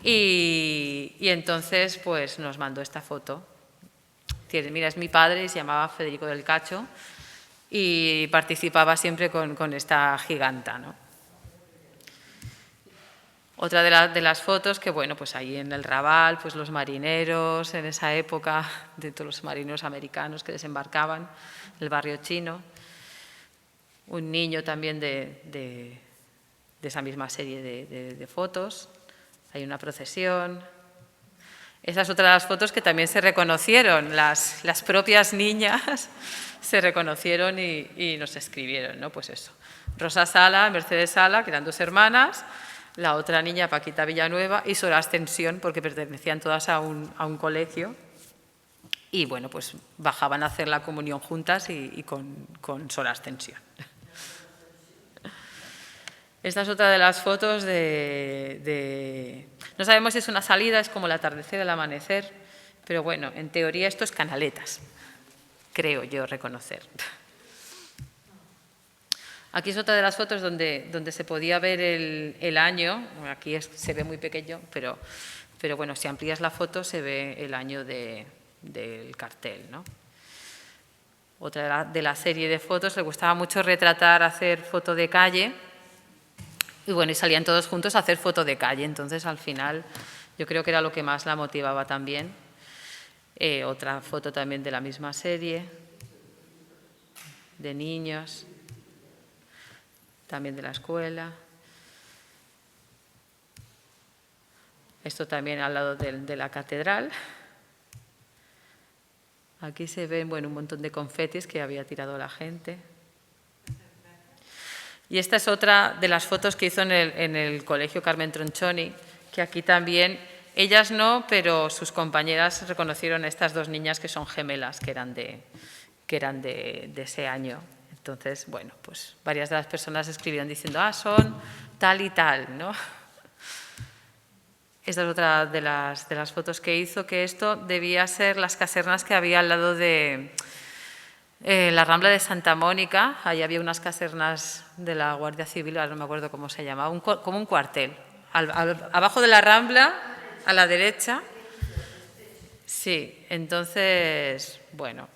y entonces pues nos mandó esta foto. Mira, es mi padre y se llamaba Federico del Cacho y participaba siempre con esta giganta, ¿no? Otra de las fotos que, bueno, pues ahí en el Raval, pues los marineros en esa época, de todos los marineros americanos que desembarcaban, el barrio chino. Un niño también de esa misma serie de fotos. Hay una procesión. Esa es otra de las fotos que también se reconocieron, las propias niñas se reconocieron y nos escribieron, ¿no? Pues eso, Rosa Sala, Mercedes Sala, que eran dos hermanas, la otra niña, Paquita Villanueva, y Sora Ascensión, porque pertenecían todas a un colegio, y bueno, pues bajaban a hacer la comunión juntas y con Sora Ascensión. Esta es otra de las fotos no sabemos si es una salida, es como el atardecer, el amanecer, pero bueno, en teoría esto es Canaletas, creo yo reconocer. Aquí es otra de las fotos donde se podía ver el año, aquí se ve muy pequeño, pero bueno, si amplías la foto se ve el año del cartel, ¿no? Otra de la serie de fotos, le gustaba mucho retratar, hacer foto de calle. Y bueno, y salían todos juntos a hacer foto de calle, entonces al final yo creo que era lo que más la motivaba también. Otra foto también de la misma serie, de niños, también de la escuela. Esto también al lado de la catedral. Aquí se ven, bueno, un montón de confetis que había tirado la gente. Y esta es otra de las fotos que hizo en el Colegio Carmen Tronchoni, que aquí también, ellas no, pero sus compañeras reconocieron a estas dos niñas que son gemelas, que eran de ese año. Entonces, bueno, pues varias de las personas escribieron diciendo, son tal y tal, ¿no? Esta es otra de las fotos que hizo, que esto debía ser las casernas que había al lado de la Rambla de Santa Mónica. Ahí había unas casernas de la Guardia Civil, ahora no me acuerdo cómo se llamaba, como un cuartel. Abajo de la Rambla, a la derecha. Sí, entonces, bueno,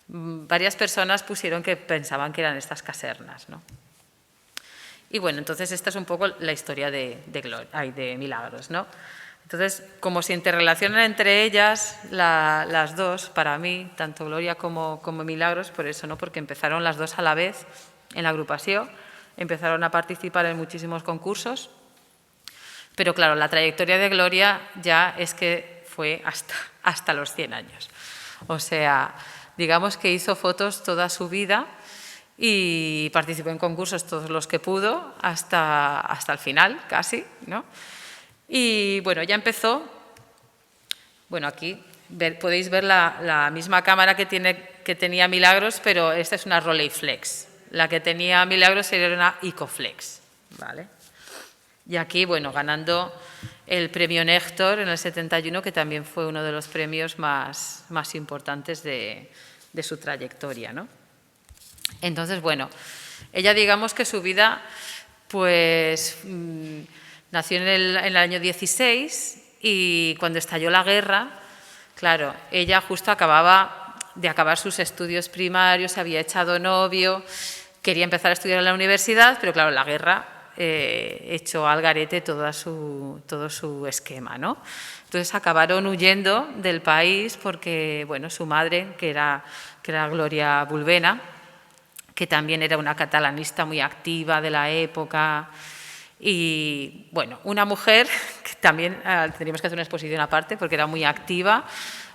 varias personas pusieron que pensaban que eran estas casernas, ¿no? Y bueno, entonces esta es un poco la historia de Milagros, ¿no? Entonces, como se interrelacionan entre ellas las dos, para mí, tanto Gloria como Milagros, por eso, ¿no? Porque empezaron las dos a la vez en la agrupación, empezaron a participar en muchísimos concursos, pero claro, la trayectoria de Gloria ya es que fue hasta los 100 años. O sea, digamos que hizo fotos toda su vida y participó en concursos todos los que pudo hasta el final, casi, ¿no? Y bueno, ya empezó, bueno, aquí podéis ver la misma cámara que tenía Milagros, pero esta es una Rolleiflex. La que tenía Milagros era una Icoflex, ¿vale? Y aquí, bueno, ganando el premio Néctor en el 71, que también fue uno de los premios más importantes de su trayectoria, ¿no? Entonces, bueno, ella, digamos que su vida, pues nació en el año 16 y cuando estalló la guerra, claro, ella justo acababa de acabar sus estudios primarios, se había echado novio, quería empezar a estudiar en la universidad, pero claro, la guerra echó al garete todo su esquema, ¿no? Entonces acabaron huyendo del país porque, bueno, su madre, que era Gloria Bulbena, que también era una catalanista muy activa de la época, y, bueno, una mujer que también tendríamos que hacer una exposición aparte porque era muy activa,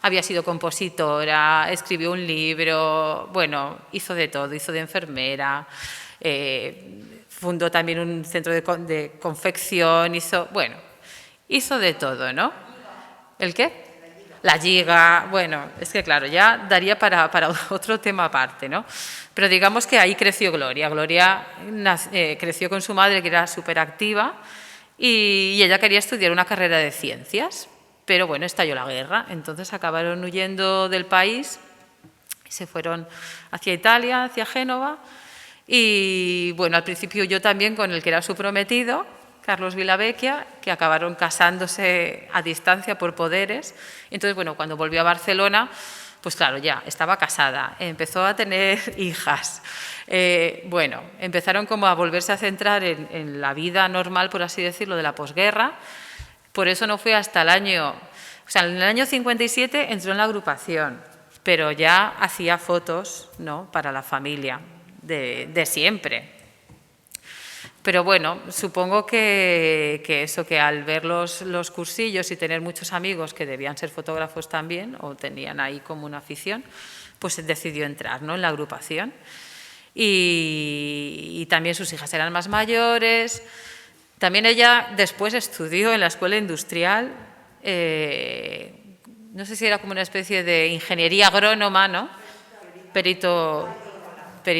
había sido compositora, escribió un libro, bueno, hizo de todo, hizo de enfermera, fundó también un centro de confección, hizo de todo, ¿no? ¿El qué? La Lliga, bueno, es que claro, ya daría para otro tema aparte, ¿no? Pero digamos que ahí creció Gloria. Gloria creció con su madre, que era súper activa, y ella quería estudiar una carrera de ciencias, pero bueno, estalló la guerra, entonces acabaron huyendo del país, se fueron hacia Italia, hacia Génova, y bueno, al principio huyó también con el que era su prometido, Carlos Vilavecchia, que acabaron casándose a distancia por poderes. Entonces, bueno, cuando volvió a Barcelona, pues claro, ya estaba casada, empezó a tener hijas. Bueno, empezaron como a volverse a centrar en la vida normal, por así decirlo, de la posguerra. Por eso no fue hasta en el año 57 entró en la agrupación, pero ya hacía fotos, ¿no?, para la familia de siempre. Pero bueno, supongo que al ver los cursillos y tener muchos amigos que debían ser fotógrafos también, o tenían ahí como una afición, pues decidió entrar, ¿no?, en la agrupación. Y también sus hijas eran más mayores. También ella después estudió en la Escuela Industrial, no sé si era como una especie de ingeniería agrónoma, ¿no?, perito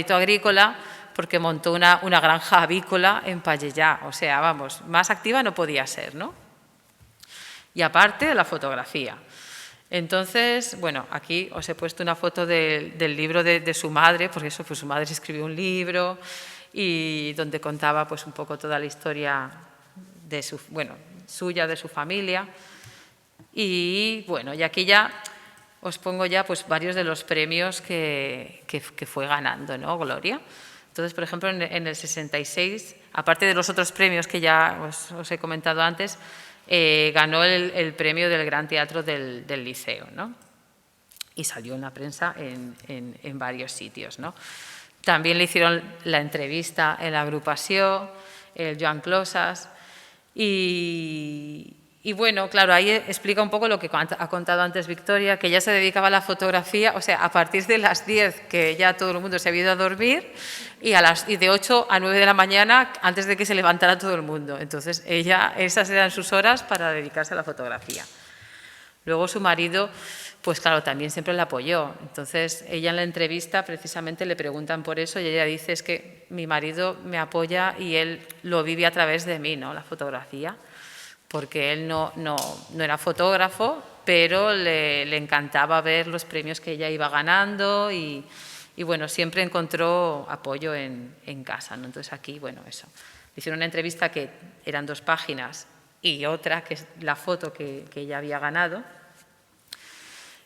agrícola, porque montó una granja avícola en Pallejà, o sea, vamos, más activa no podía ser, ¿no? Y aparte de la fotografía. Entonces, bueno, aquí os he puesto una foto del libro de su madre, porque eso, pues su madre escribió un libro y donde contaba pues un poco toda la historia suya, de su familia. Y bueno, y aquí ya os pongo ya pues varios de los premios que fue ganando, ¿no?, Gloria. Entonces, por ejemplo, en el 66, aparte de los otros premios que ya os he comentado antes, ganó el premio del Gran Teatro del Liceo, ¿no? Y salió en la prensa en varios sitios, ¿no? También le hicieron la entrevista en la agrupación, el Joan Closas, y bueno, claro, ahí explica un poco lo que ha contado antes Victoria, que ella se dedicaba a la fotografía, o sea, a partir de las 10, que ya todo el mundo se había ido a dormir, y de 8 a 9 de la mañana, antes de que se levantara todo el mundo. Entonces, esas eran sus horas para dedicarse a la fotografía. Luego su marido, pues claro, también siempre la apoyó. Entonces, ella en la entrevista precisamente le preguntan por eso y ella dice, es que mi marido me apoya y él lo vive a través de mí, ¿no?, la fotografía. Porque él no era fotógrafo, pero le encantaba ver los premios que ella iba ganando y bueno, siempre encontró apoyo en casa, ¿no? Entonces aquí, bueno, eso. Le hicieron una entrevista que eran 2 páginas y otra, que es la foto que ella había ganado.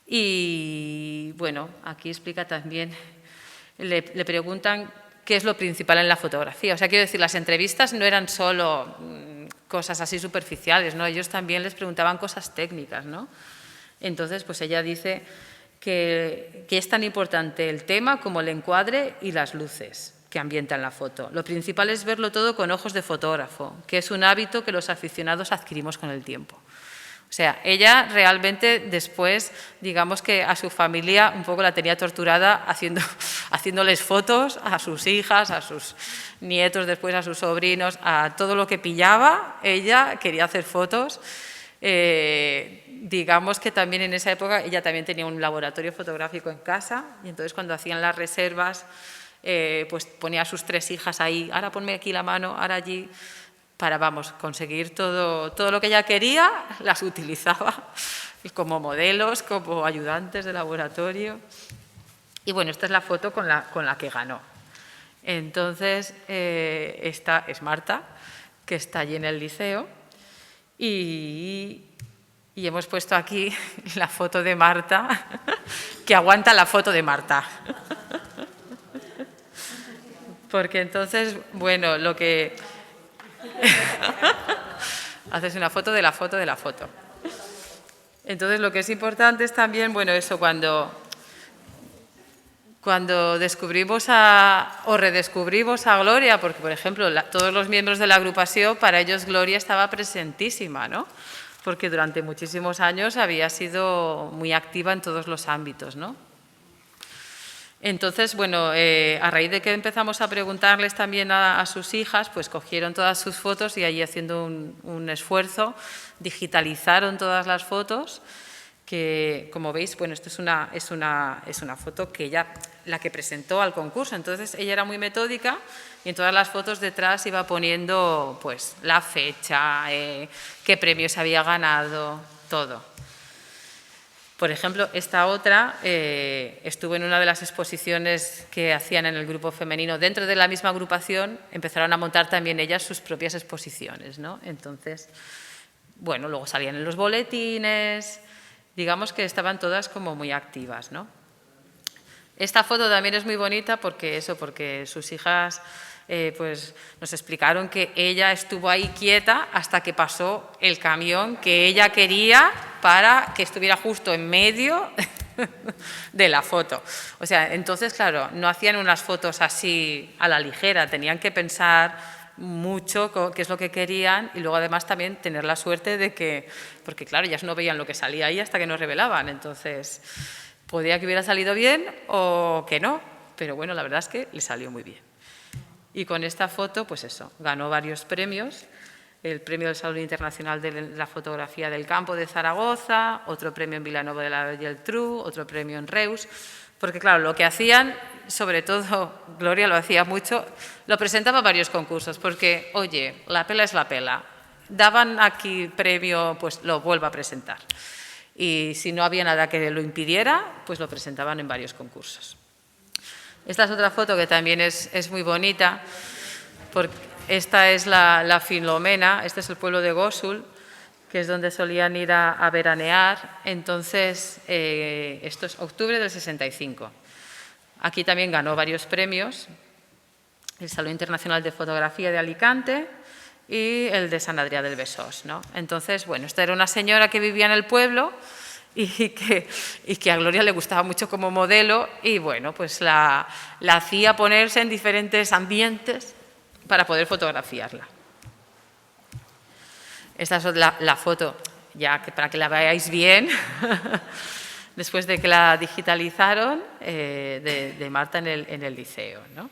Y bueno, aquí explica también, le preguntan qué es lo principal en la fotografía. O sea, quiero decir, las entrevistas no eran solo cosas así superficiales, ¿no? Ellos también les preguntaban cosas técnicas, ¿no? Entonces, pues ella dice que es tan importante el tema como el encuadre y las luces que ambientan la foto. Lo principal es verlo todo con ojos de fotógrafo, que es un hábito que los aficionados adquirimos con el tiempo. O sea, ella realmente después, digamos que a su familia un poco la tenía torturada haciéndoles fotos a sus hijas, a sus nietos, después a sus sobrinos, a todo lo que pillaba, ella quería hacer fotos. Digamos que también en esa época ella también tenía un laboratorio fotográfico en casa y entonces cuando hacían las reservas, pues ponía a sus 3 hijas ahí, ahora ponme aquí la mano, ahora allí, para, vamos, conseguir todo lo que ella quería, las utilizaba como modelos, como ayudantes de laboratorio. Y bueno, esta es la foto con la que ganó. Entonces, esta es Marta, que está allí en el liceo, y hemos puesto aquí la foto de Marta, que aguanta la foto de Marta. Porque entonces, bueno, lo que Haces una foto de la foto de la foto. Entonces, lo que es importante es también, bueno, eso, cuando descubrimos o redescubrimos a Gloria, porque, por ejemplo, todos los miembros de la agrupación, para ellos Gloria estaba presentísima, ¿no? Porque durante muchísimos años había sido muy activa en todos los ámbitos, ¿no? Entonces, bueno, a raíz de que empezamos a preguntarles también a sus hijas, pues cogieron todas sus fotos y allí haciendo un esfuerzo, digitalizaron todas las fotos, que como veis, bueno, esto es una foto que ella, la que presentó al concurso, entonces ella era muy metódica y en todas las fotos detrás iba poniendo pues la fecha, qué premios había ganado, todo. Por ejemplo, esta otra estuvo en una de las exposiciones que hacían en el grupo femenino. Dentro de la misma agrupación empezaron a montar también ellas sus propias exposiciones, ¿no? Entonces, bueno, luego salían en los boletines, digamos que estaban todas como muy activas, ¿no? Esta foto también es muy bonita porque sus hijas pues nos explicaron que ella estuvo ahí quieta hasta que pasó el camión que ella quería para que estuviera justo en medio de la foto. O sea, entonces, claro, no hacían unas fotos así a la ligera, tenían que pensar mucho qué es lo que querían y luego además también tener la suerte de que, porque claro, ellas no veían lo que salía ahí hasta que nos revelaban, entonces podía que hubiera salido bien o que no, pero bueno, la verdad es que le salió muy bien. Y con esta foto, pues eso, ganó varios premios, el premio del Salón Internacional de la Fotografía del Campo de Zaragoza, otro premio en Vilanova de la Geltrú, otro premio en Reus, porque claro, lo que hacían, sobre todo Gloria lo hacía mucho, lo presentaba a varios concursos, porque, oye, la pela es la pela, daban aquí premio, pues lo vuelvo a presentar. Y si no había nada que lo impidiera, pues lo presentaban en varios concursos. Esta es otra foto que también es muy bonita, porque esta es la Filomena, este es el pueblo de Gósul, que es donde solían ir a veranear. Entonces, esto es octubre del 65. Aquí también ganó varios premios, el Salón Internacional de Fotografía de Alicante y el de San Adrià del Besós, ¿no? Entonces, bueno, esta era una señora que vivía en el pueblo y que a Gloria le gustaba mucho como modelo y, bueno, pues la hacía ponerse en diferentes ambientes para poder fotografiarla. Esta es la foto, ya que para que la veáis bien, después de que la digitalizaron, de Marta en el liceo, ¿no?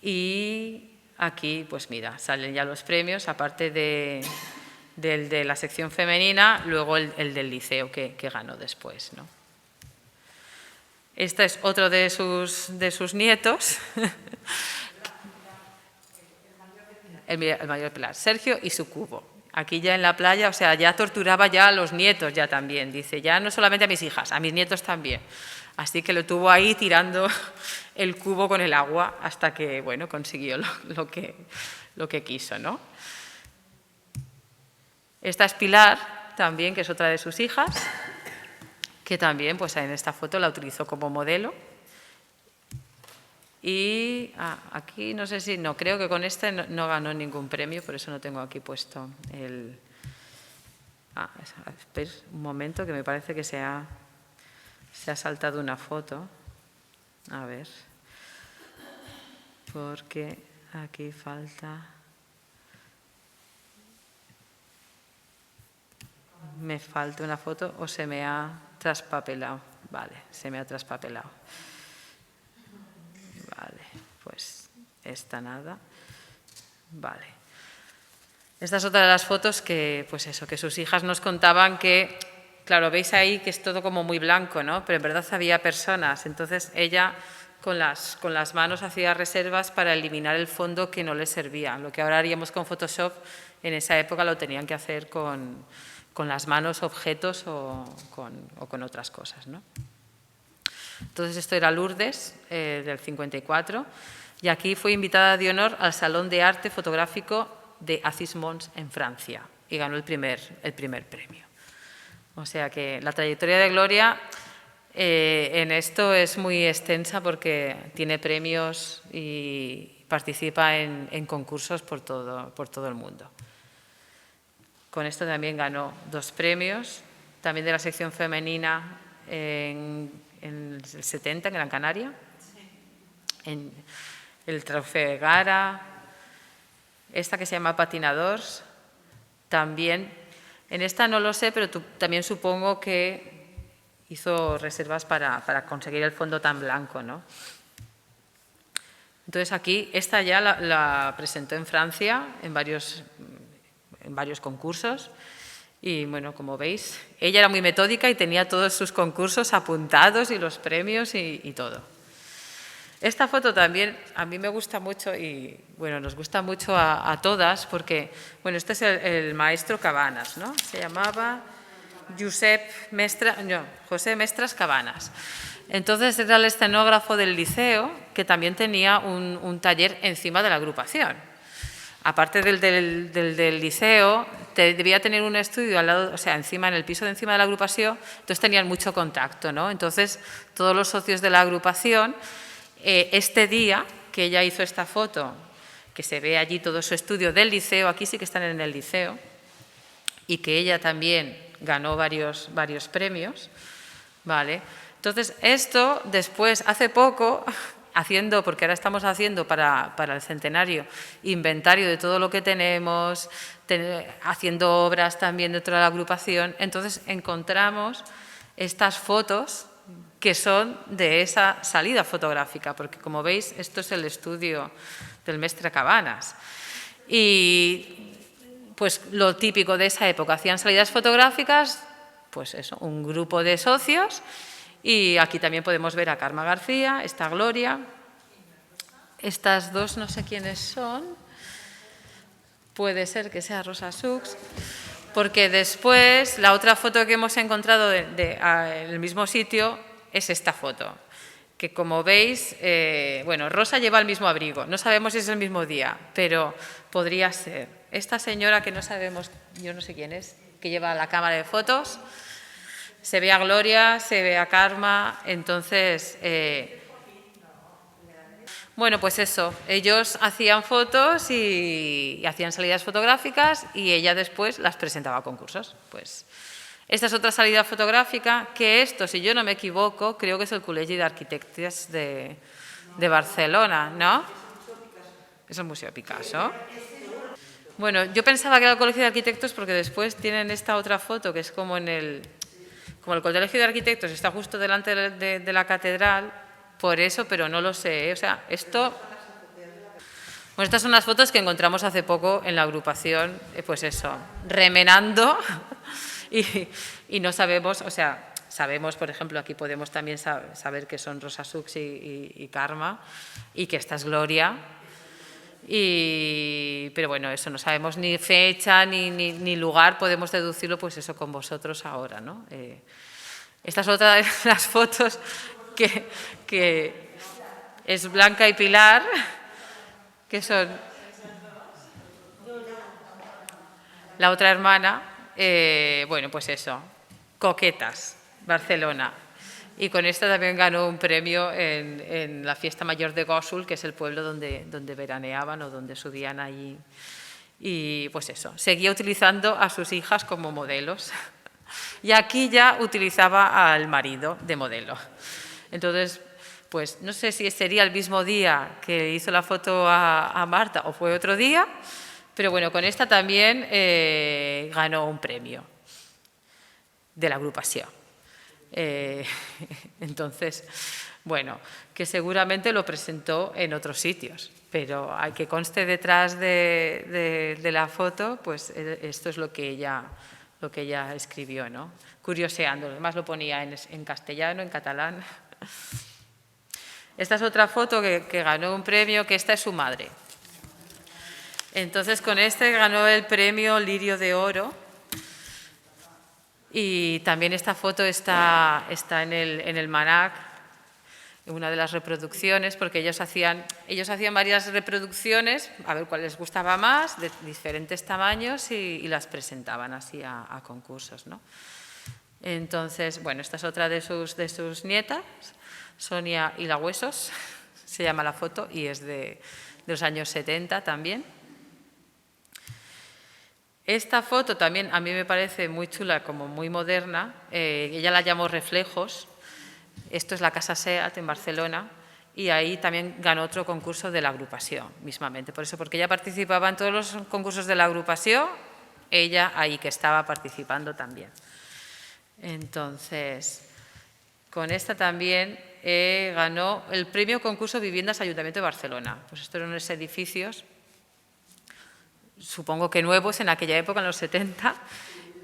Y aquí, pues mira, salen ya los premios, aparte del de la sección femenina, luego el del liceo que ganó después, ¿no? Este es otro de sus nietos, el mayor Pilar, Sergio y su cubo. Aquí ya en la playa, o sea, ya torturaba ya a los nietos ya también, dice, ya no solamente a mis hijas, a mis nietos también. Así que lo tuvo ahí tirando el cubo con el agua hasta que, bueno, consiguió lo que quiso, ¿no? Esta es Pilar, también, que es otra de sus hijas, que también, pues en esta foto la utilizó como modelo. Y aquí no sé si, no, creo que con este no ganó ningún premio, por eso no tengo aquí puesto el... espera un momento, que me parece que se ha saltado una foto. A ver, porque aquí falta... Me falta una foto o se me ha traspapelado. Vale, se me ha traspapelado. Vale, pues esta nada. Vale. Esta es otra de las fotos que, pues eso, que sus hijas nos contaban que, claro, veis ahí que es todo como muy blanco, ¿no? Pero en verdad había personas. Entonces ella con las manos hacía reservas para eliminar el fondo que no les servía. Lo que ahora haríamos con Photoshop, en esa época lo tenían que hacer con las manos, objetos o con otras cosas, ¿no? Entonces esto era Lourdes, del 54, y aquí fue invitada de honor al Salón de Arte Fotográfico de Acis-Mons en Francia y ganó el primer premio. O sea que la trayectoria de Gloria en esto es muy extensa porque tiene premios y participa en concursos por todo el mundo. Con esto también ganó 2 premios, también de la sección femenina en el 70 en Gran Canaria, en el Trofeo Gara, esta que se llama Patinadors, también, en esta no lo sé, pero también supongo que hizo reservas para conseguir el fondo tan blanco, ¿no? Entonces aquí, esta ya la presentó en Francia en varios concursos y bueno, como veis, ella era muy metódica y tenía todos sus concursos apuntados y los premios y todo. Esta foto también a mí me gusta mucho y bueno, nos gusta mucho a todas porque, bueno, este es el maestro Cabanas, ¿no? Se llamaba José Mestras Cabanas. Entonces era el escenógrafo del liceo que también tenía un taller encima de la agrupación. Aparte del liceo, debía tener un estudio al lado, o sea, encima, en el piso de encima de la agrupación, entonces tenían mucho contacto, ¿no? Entonces, todos los socios de la agrupación, este día que ella hizo esta foto, que se ve allí todo su estudio del liceo, aquí sí que están en el liceo, y que ella también ganó varios premios, ¿vale? Entonces, esto después, hace poco, porque ahora estamos haciendo para el centenario inventario de todo lo que tenemos, haciendo obras también dentro de la agrupación, entonces encontramos estas fotos que son de esa salida fotográfica, porque como veis, esto es el estudio del Mestre Cabanas. Y pues lo típico de esa época, hacían salidas fotográficas, pues eso, un grupo de socios, y aquí también podemos ver a Carme García, esta Gloria. Estas 2 no sé quiénes son, puede ser que sea Rosa Sux, porque después la otra foto que hemos encontrado en el mismo sitio es esta foto, que como veis, bueno, Rosa lleva el mismo abrigo, no sabemos si es el mismo día, pero podría ser. Esta señora que no sabemos, yo no sé quién es, que lleva la cámara de fotos, se ve a Gloria, se ve a Karma, entonces, bueno, pues eso, ellos hacían fotos y hacían salidas fotográficas y ella después las presentaba a concursos. Pues esta es otra salida fotográfica, que esto, si yo no me equivoco, creo que es el Col·legi d'Arquitectes de Barcelona, ¿no? Es el Museo Picasso. Bueno, yo pensaba que era el Colegio de Arquitectos porque después tienen esta otra foto que es como el Colegio de Arquitectos está justo delante de la catedral, por eso, pero no lo sé, ¿eh? O sea, esto... Bueno, estas son las fotos que encontramos hace poco en la agrupación, pues eso, remenando y no sabemos, o sea, sabemos, por ejemplo, aquí podemos también saber que son Rosa Sux y Karma y que esta es Gloria. Pero bueno, eso no sabemos ni fecha ni lugar, podemos deducirlo pues eso con vosotros ahora, ¿no? Esta es otra de las fotos que es Blanca y Pilar, que son la otra hermana, bueno, pues eso, Coquetas, Barcelona. Y con esta también ganó un premio en la Fiesta Mayor de Gósol, que es el pueblo donde veraneaban o donde subían allí. Y pues eso, seguía utilizando a sus hijas como modelos. Y aquí ya utilizaba al marido de modelo. Entonces, pues no sé si sería el mismo día que hizo la foto a Marta o fue otro día, pero bueno, con esta también ganó un premio de la agrupación. Entonces, bueno, que seguramente lo presentó en otros sitios, pero hay que conste detrás de la foto, pues esto es lo que ella escribió, ¿no? Curioseando, además lo ponía en castellano, en catalán. Esta es otra foto que ganó un premio, que esta es su madre. Entonces, con este ganó el premio Lirio de Oro. Y también esta foto está en el Manac, en una de las reproducciones, porque ellos hacían varias reproducciones, a ver cuál les gustaba más, de diferentes tamaños, y las presentaban así a concursos, ¿no? Entonces, bueno, esta es otra de sus nietas, Sonia Hilahuesos, se llama la foto, y es de los años 70 también. Esta foto también a mí me parece muy chula, como muy moderna. Ella la llamó Reflejos. Esto es la Casa SEAT en Barcelona. Y ahí también ganó otro concurso de la agrupación, mismamente. Por eso, porque ella participaba en todos los concursos de la agrupación, ella ahí que estaba participando también. Entonces, con esta también ganó el premio concurso Viviendas Ayuntamiento de Barcelona. Pues estos eran unos edificios, supongo que nuevos en aquella época, en los 70.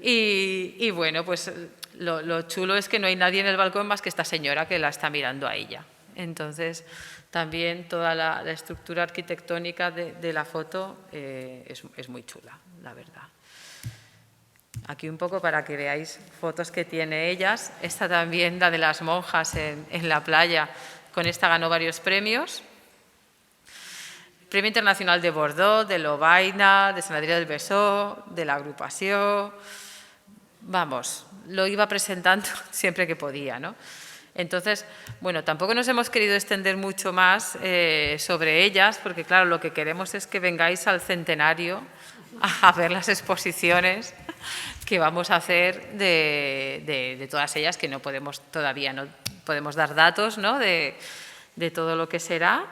Y bueno, pues lo chulo es que no hay nadie en el balcón más que esta señora que la está mirando a ella. Entonces, también toda la estructura arquitectónica de la foto es muy chula, la verdad. Aquí un poco para que veáis fotos que tiene ellas. Esta también, la de las monjas en la playa, con esta ganó varios premios. Premio Internacional de Bordeaux, de Lovaina, de Sant Adrià del Besós, de la agrupación. Vamos, lo iba presentando siempre que podía, ¿no? Entonces, bueno, tampoco nos hemos querido extender mucho más sobre ellas, porque claro, lo que queremos es que vengáis al centenario a ver las exposiciones que vamos a hacer de todas ellas, que no podemos todavía, no podemos dar datos, ¿no?, de todo lo que será,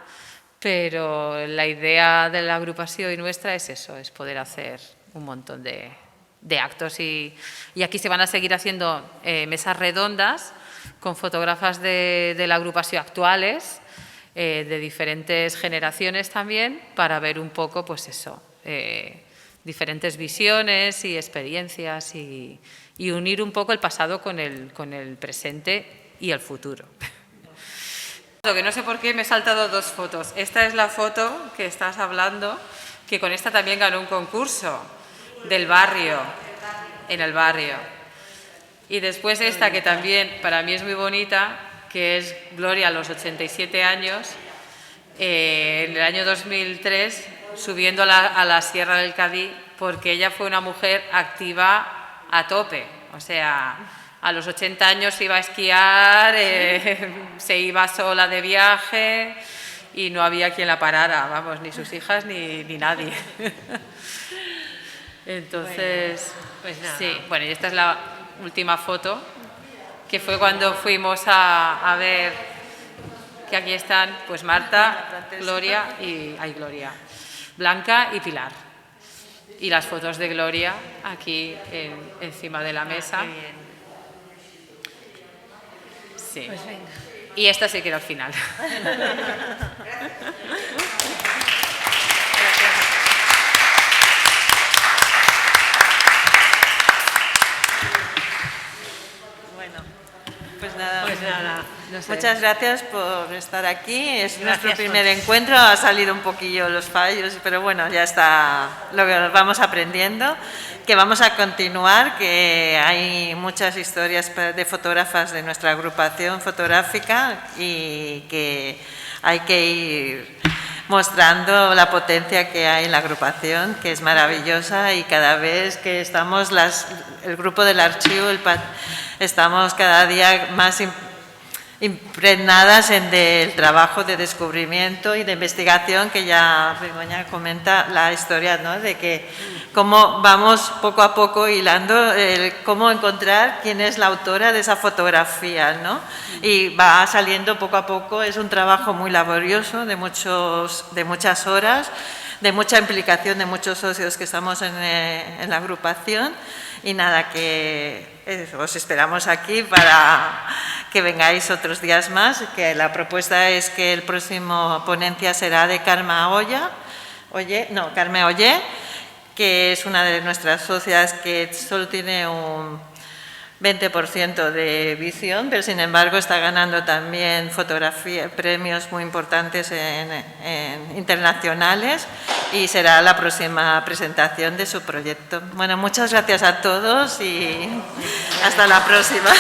pero la idea de la agrupación y nuestra es eso, es poder hacer un montón de actos y aquí se van a seguir haciendo mesas redondas con fotógrafas de la agrupación actuales, de diferentes generaciones también, para ver un poco, pues eso, diferentes visiones y experiencias y unir un poco el pasado con el presente y el futuro. Que no sé por qué me he saltado dos fotos. Esta es la foto que estás hablando, que con esta también ganó un concurso del barrio, en el barrio. Y después esta, que también para mí es muy bonita, que es Gloria a los 87 años, en el año 2003, subiendo a la Sierra del Cadí, porque ella fue una mujer activa a tope. O sea, a los 80 años iba a esquiar, se iba sola de viaje y no había quien la parara, vamos, ni sus hijas ni nadie. Entonces, pues nada. Sí, bueno, y esta es la última foto, que fue cuando fuimos a ver, que aquí están pues Marta, Gloria, Blanca y Pilar. Y las fotos de Gloria aquí encima de la mesa. Qué bien. Sí. Pues venga. Y esta sí que era el final. Pues nada, No sé. muchas gracias por estar aquí. Es Gracias nuestro por- primer encuentro, ha salido un poquillo los fallos, pero bueno, ya está lo que vamos aprendiendo, que vamos a continuar, que hay muchas historias de fotógrafas de nuestra agrupación fotográfica y que hay que ir mostrando la potencia que hay en la agrupación, que es maravillosa, y cada vez que estamos, el grupo del archivo, estamos cada día más impregnadas del trabajo de descubrimiento y de investigación, que ya Begoña comenta la historia, ¿no?, de que cómo vamos poco a poco hilando cómo encontrar quién es la autora de esa fotografía, ¿no? Y va saliendo poco a poco, es un trabajo muy laborioso, de muchas horas, de mucha implicación de muchos socios que estamos en la agrupación. Y nada, que os esperamos aquí para que vengáis otros días más, que la propuesta es que el próximo ponencia será de Carme Ollé, que es una de nuestras socias que solo tiene un 20% de visión, pero sin embargo está ganando también premios muy importantes internacionales, y será la próxima presentación de su proyecto. Bueno, muchas gracias a todos y hasta la próxima.